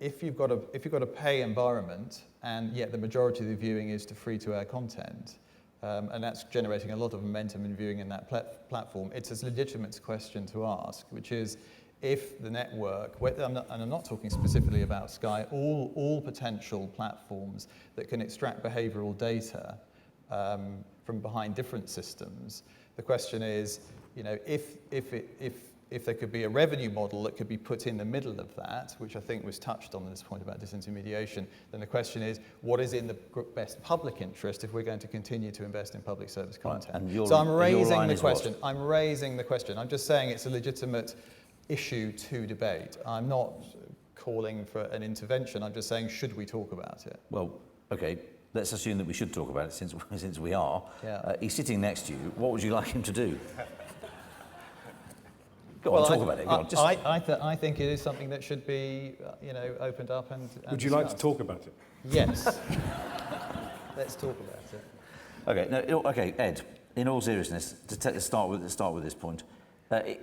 if you've got a pay environment, and yet the majority of the viewing is to free-to-air content, and that's generating a lot of momentum in viewing in that platform, it's a legitimate question to ask, which is, if the network, and I'm not talking specifically about Sky, all potential platforms that can extract behavioural data from behind different systems, the question is, if there could be a revenue model that could be put in the middle of that, which I think was touched on in this point about disintermediation, then the question is, what is in the best public interest if we're going to continue to invest in public service content? Right. So I'm raising line the is question. what? I'm raising the question. I'm just saying it's a legitimate issue to debate. I'm not calling for an intervention. I'm just saying, should we talk about it? Well, okay, let's assume that we should talk about it since we are. Yeah. He's sitting next to you. What would you like him to do? Go on, talk about it. Go on. I think it is something that should be, opened up and Would you like to discussed. talk about it? Yes. Let's talk about it. Okay, Ed, in all seriousness, to start with this point,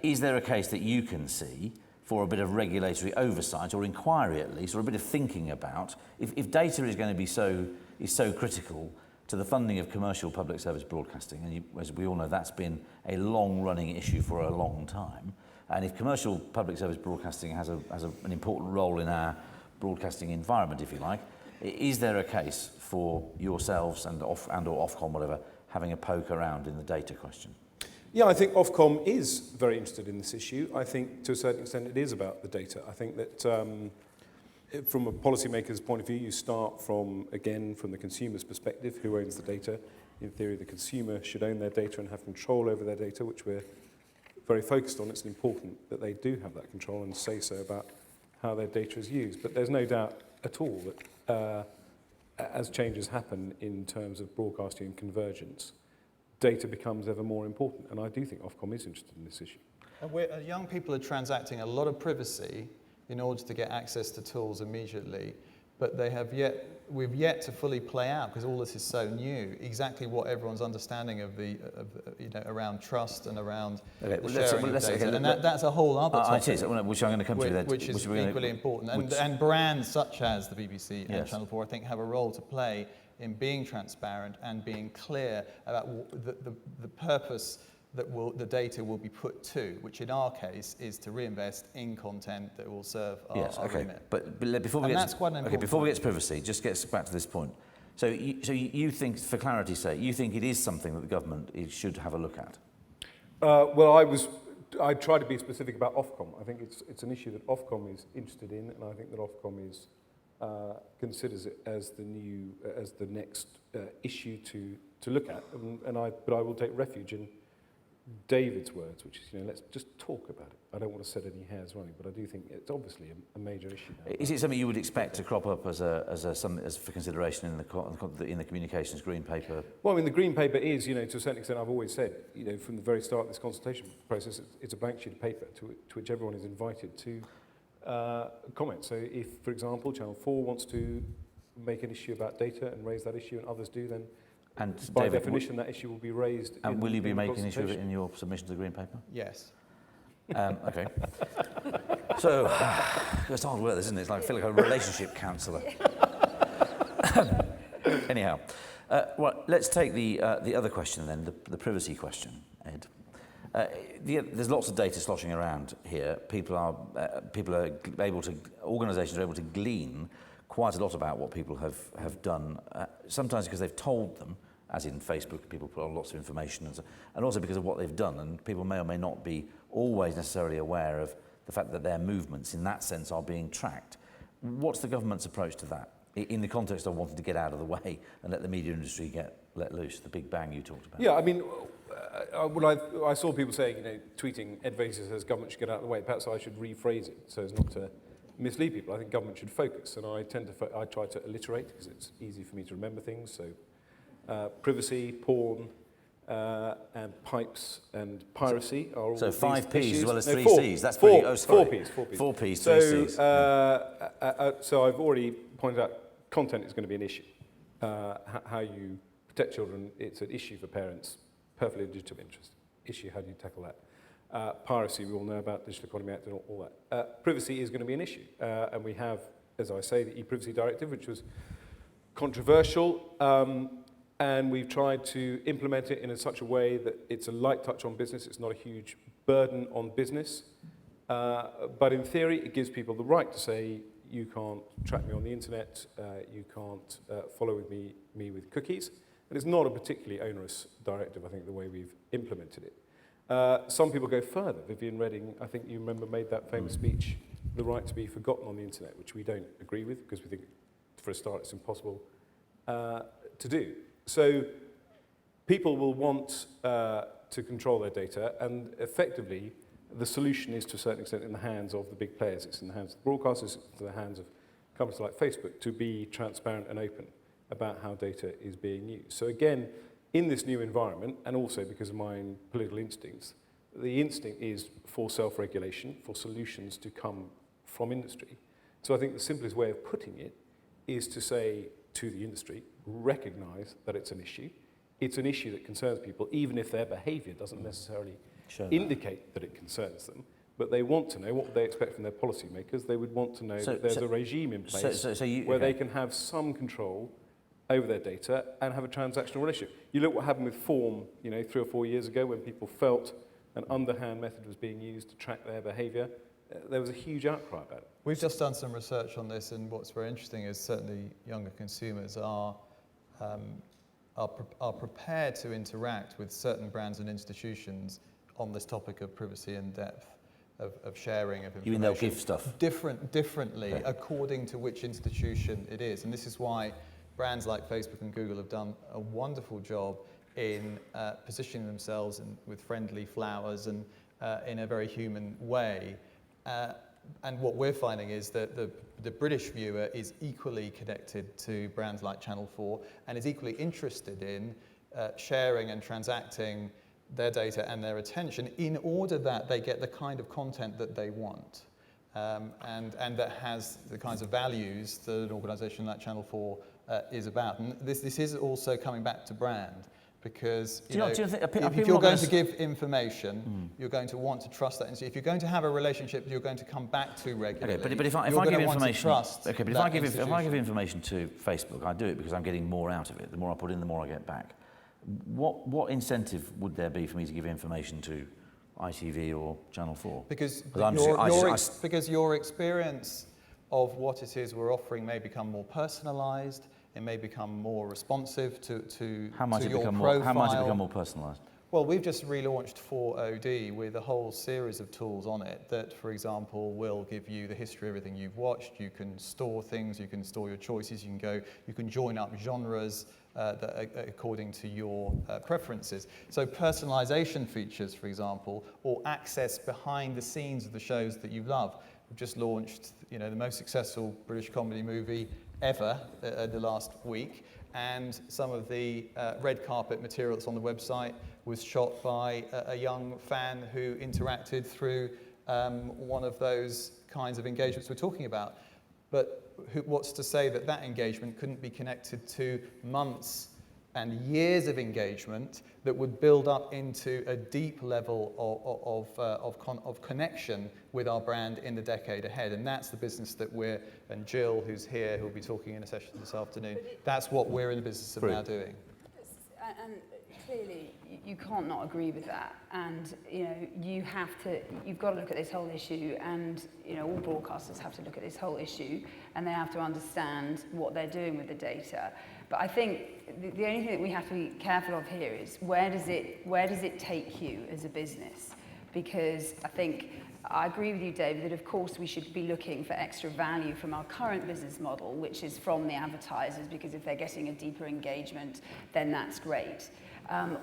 is there a case that you can see for a bit of regulatory oversight or inquiry at least, or a bit of thinking about, if data is going to be so critical to the funding of commercial public service broadcasting, and as we all know, that's been a long-running issue for a long time, and if commercial public service broadcasting has an important role in our broadcasting environment, if you like, is there a case for yourselves and or Ofcom, whatever, having a poke around in the data question? Yeah, I think Ofcom is very interested in this issue. I think to a certain extent it is about the data. I think that from a policymaker's point of view, you start from the consumer's perspective, who owns the data. In theory, the consumer should own their data and have control over their data, which we're very focused on. It's important that they do have that control and say so about how their data is used. But there's no doubt at all that as changes happen in terms of broadcasting and convergence, data becomes ever more important. And I do think Ofcom is interested in this issue. And young people are transacting a lot of privacy in order to get access to tools immediately, but we've yet to fully play out, because all this is so new, exactly what everyone's understanding of around trust and around the sharing of data. And that's a whole other topic. It is, which I'm going to come to. Which is equally important. And brands such as the BBC and Channel 4, I think, have a role to play in being transparent and being clear about the purpose that the data will be put to, which in our case is to reinvest in content that will serve our remit. But before we get to privacy, just get back to this point. So you think, for clarity's sake, you think it is something that the government should have a look at? I try to be specific about Ofcom. I think it's an issue that Ofcom is interested in, and I think that Ofcom considers it as the next issue to look at. But I will take refuge in David's words, which is, let's just talk about it. I don't want to set any hairs running, but I do think it's obviously a major issue now. Is it something you would expect to crop up as for consideration in the communications green paper? Well, the green paper is, to a certain extent, I've always said, from the very start of this consultation process, it's a blank sheet of paper to which everyone is invited to comment. So if, for example, Channel 4 wants to make an issue about data and raise that issue, and others do, then by definition, that issue will be raised. And will you be making an issue of it in your submission to the Green Paper? Yes. Okay. So, it's hard work, isn't it? I feel like a relationship counsellor. Anyhow, let's take the other question then, the privacy question, Ed. There's lots of data sloshing around here. Organisations are able to glean quite a lot about what people have done, sometimes because they've told them, as in Facebook, people put on lots of information, and also because of what they've done, and people may or may not be always necessarily aware of the fact that their movements, in that sense, are being tracked. What's the government's approach to that, in the context of wanting to get out of the way and let the media industry get let loose, the big bang you talked about? Yeah, I saw people saying, tweeting, Ed Vader says government should get out of the way. Perhaps I should rephrase it so as not to mislead people. I think government should focus, and I try to alliterate because it's easy for me to remember things. So privacy, porn, and pipes and piracy are all. So 5 P's issues. as well as 3 4 C's. That's pretty. Oh, sorry. 4 P's, 3 so, C's. So I've already pointed out content is going to be an issue. How you protect children, it's an issue for parents. Perfectly legitimate interest issue. How do you tackle that? Piracy, we all know about, Digital Economy Act and all that. Privacy is going to be an issue. And we have, as I say, the e-privacy directive, which was controversial. And we've tried to implement it in such a way that it's a light touch on business. It's not a huge burden on business. But in theory, it gives people the right to say, you can't track me on the internet, you can't follow me with cookies. And it's not a particularly onerous directive, I think, the way we've implemented it. Some people go further. Vivienne Reding, I think you remember, made that famous speech, the right to be forgotten on the internet, which we don't agree with because we think, for a start, it's impossible to do. So people will want to control their data, and effectively, the solution is to a certain extent in the hands of the big players. It's in the hands of the broadcasters, it's in the hands of companies like Facebook to be transparent and open about how data is being used. So again, in this new environment, and also because of my own political instincts, the instinct is for self-regulation, for solutions to come from industry. So I think the simplest way of putting it is to say to the industry, recognise that it's an issue. It's an issue that concerns people, even if their behaviour doesn't necessarily indicate that it concerns them. But they want to know what they expect from their policymakers. They would want to know that there's a regime in place where they can have some control over their data and have a transactional relationship. You look what happened with Form, 3 or 4 years ago when people felt an underhand method was being used to track their behaviour. There was a huge outcry about it. We've just done some research on this, and what's very interesting is certainly younger consumers are prepared to interact with certain brands and institutions on this topic of privacy and depth of sharing of information. You mean they'll give stuff? Differently, according to which institution it is. And this is why brands like Facebook and Google have done a wonderful job in positioning themselves with friendly flowers and in a very human way. And what we're finding is that the British viewer is equally connected to brands like Channel 4 and is equally interested in sharing and transacting their data and their attention in order that they get the kind of content that they want. And that has the kinds of values that an organisation like Channel 4 is about. And this is also coming back to brand, because if you're going to give information, you're going to want to trust that. And so if you're going to have a relationship you're going to come back to regularly, okay, but if I give information, okay, but if I give information to Facebook, I do it because I'm getting more out of it. The more I put in, the more I get back. What incentive would there be for me to give information to ITV or Channel 4? Because your experience of what it is we're offering may become more personalised. It may become more responsive to your profile. How might it become more personalised? Well, we've just relaunched 4OD with a whole series of tools on it that, for example, will give you the history of everything you've watched. You can store things, you can store your choices, you can join up genres according to your preferences. So personalisation features, for example, or access behind the scenes of the shows that you love. We've just launched, the most successful British comedy movie ever the last week, and some of the red carpet material that's on the website was shot by a young fan who interacted through one of those kinds of engagements we're talking about. But what's to say that that engagement couldn't be connected to months and years of engagement that would build up into a deep level of connection with our brand in the decade ahead. And that's the business that and Jill, who's here, who'll be talking in a session this afternoon, that's what we're in the business of now doing. And clearly, you can't not agree with that. And, you've got to look at this whole issue, and, all broadcasters have to look at this whole issue, and they have to understand what they're doing with the data. But I think the only thing that we have to be careful of here is where does it take you as a business? Because I agree with you, David, that of course we should be looking for extra value from our current business model, which is from the advertisers, because if they're getting a deeper engagement, then that's great.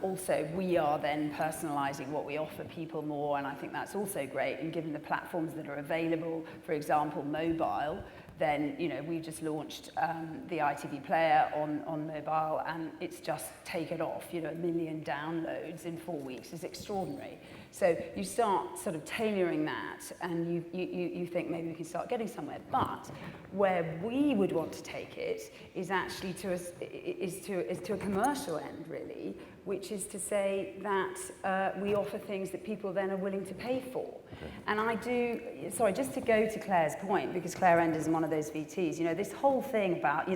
Also, we are then personalising what we offer people more, and I think that's also great. And given the platforms that are available, for example, mobile, then we just launched the ITV player on mobile, and it's just taken off. 1 million downloads in 4 weeks is extraordinary. So you start sort of tailoring that, and you think maybe we can start getting somewhere. But where we would want to take it is actually to a commercial end, really, which is to say that we offer things that people then are willing to pay for. Okay. And just to go to Claire's point, because Claire Enders is one of those VTs, this whole thing about,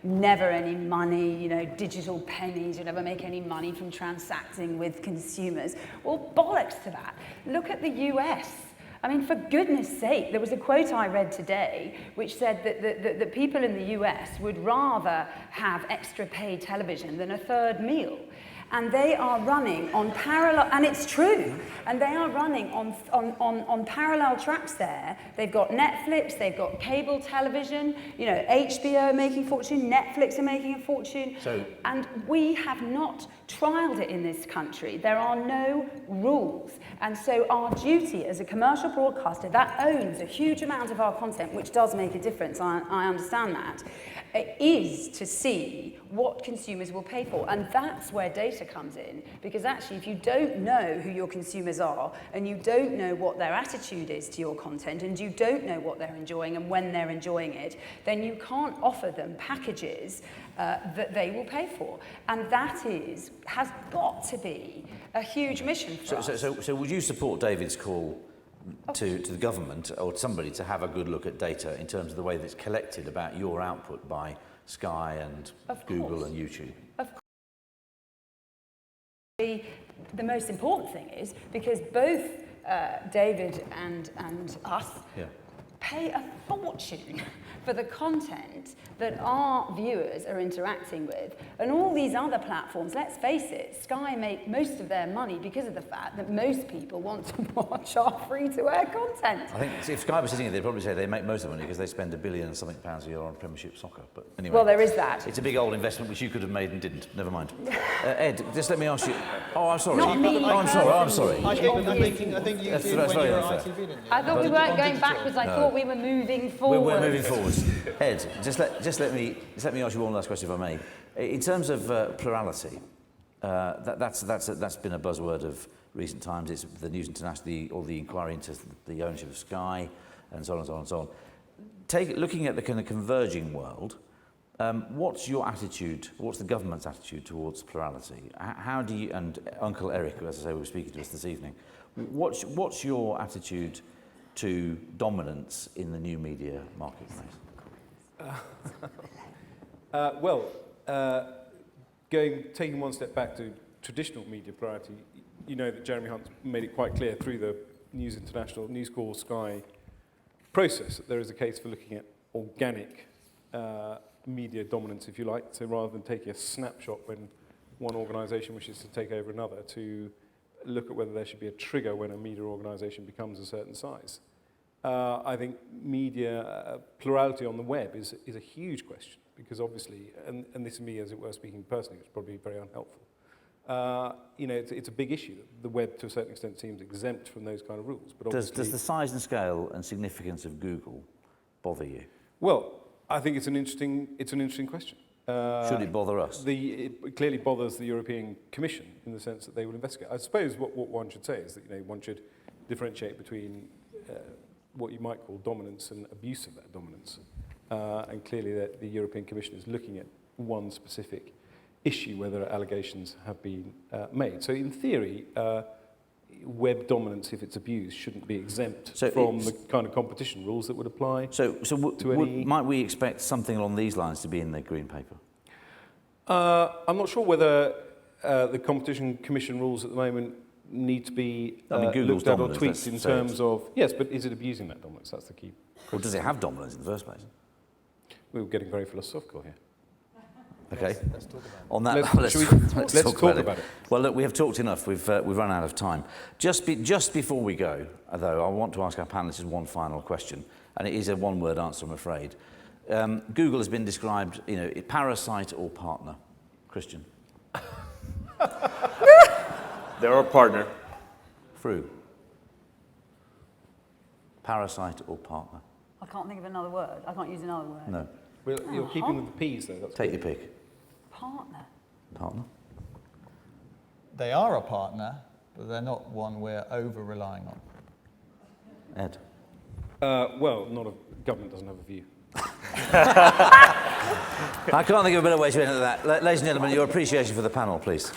never any money, digital pennies, you never make any money from transacting with consumers. Well, bollocks to that. Look at the US. I mean, for goodness sake, there was a quote I read today which said that people in the US would rather have extra paid television than a third meal. And they are running on parallel, and it's true, and they are running on parallel tracks there. They've got Netflix, they've got cable television, HBO are making a fortune, Netflix are making a fortune, and we have not trialled it in this country. There are no rules. And so our duty as a commercial broadcaster that owns a huge amount of our content, which does make a difference, I understand that, is to see what consumers will pay for. And that's where data comes in, because actually if you don't know who your consumers are, and you don't know what their attitude is to your content, and you don't know what they're enjoying and when they're enjoying it, then you can't offer them packages that they will pay for. And that has got to be a huge mission for us. So would you support David's call to the government or somebody to have a good look at data in terms of the way that it's collected about your output by Sky and Google and YouTube? Of course. The most important thing is because both David and us pay a fortune for the content that our viewers are interacting with. And all these other platforms, let's face it, Sky make most of their money because of the fact that most people want to watch our free-to-air content. I think if Sky was sitting here, they'd probably say they make most of the money because they spend £1 billion and something a year on Premiership soccer. But anyway, well, there is that. It's a big old investment which you could have made and didn't. Never mind. Ed, just let me ask you. Oh, I'm sorry. Not me. Oh, I'm sorry. I think you did when you were at ITV, didn't you? I thought we weren't going backwards. I thought we were moving forward. We're moving forwards. Ed, just let me ask you one last question, if I may. In terms of plurality, That's been a buzzword of recent times. It's the News International, or the inquiry into the ownership of Sky, and so on and so on and so on. Looking at the kind of converging world, what's your attitude? What's the government's attitude towards plurality? How do you, and Uncle Eric, who, as I say, was speaking to us this evening, what's your attitude to dominance in the new media marketplace? Taking one step back to traditional media plurality, you know that Jeremy Hunt's made it quite clear through the News International, News Corp, Sky process that there is a case for looking at organic media dominance, if you like. So rather than taking a snapshot when one organisation wishes to take over another, to look at whether there should be a trigger when a media organisation becomes a certain size. I think media plurality on the web is a huge question, because obviously, and this is me, as it were, speaking personally, it's probably very unhelpful. It's a big issue. The web, to a certain extent, seems exempt from those kind of rules. But does the size and scale and significance of Google bother you? Well, I think it's an interesting question. Should it bother us? It clearly bothers the European Commission in the sense that they will investigate. I suppose what one should say is that one should differentiate between what you might call dominance and abuse of that dominance. And clearly the European Commission is looking at one specific issue, whether allegations have been made. So in theory, web dominance, if it's abused, shouldn't be exempt from the kind of competition rules that would apply might we expect something along these lines to be in the Green Paper? I'm not sure whether the Competition Commission rules at the moment need to be looked at or tweaked in terms of... Yes, but is it abusing that dominance? That's the key. Or does it have dominance in the first place? We were getting very philosophical here. Okay. Let's talk about it. On that, let's talk about it. Well, look, we have talked enough. We've run out of time. Just before we go, though, I want to ask our panelists one final question, and it is a one-word answer, I'm afraid. Google has been described, parasite or partner. Christian. They're a partner. Fru. Parasite or partner. I can't think of another word. I can't use another word. No. Well, you're keeping with the P's, though. Take your pick. Partner. Partner. They are a partner, but they're not one we're over-relying on. Ed. Government doesn't have a view. I can't think of a better way to end that. Ladies and gentlemen, your appreciation for the panel, please.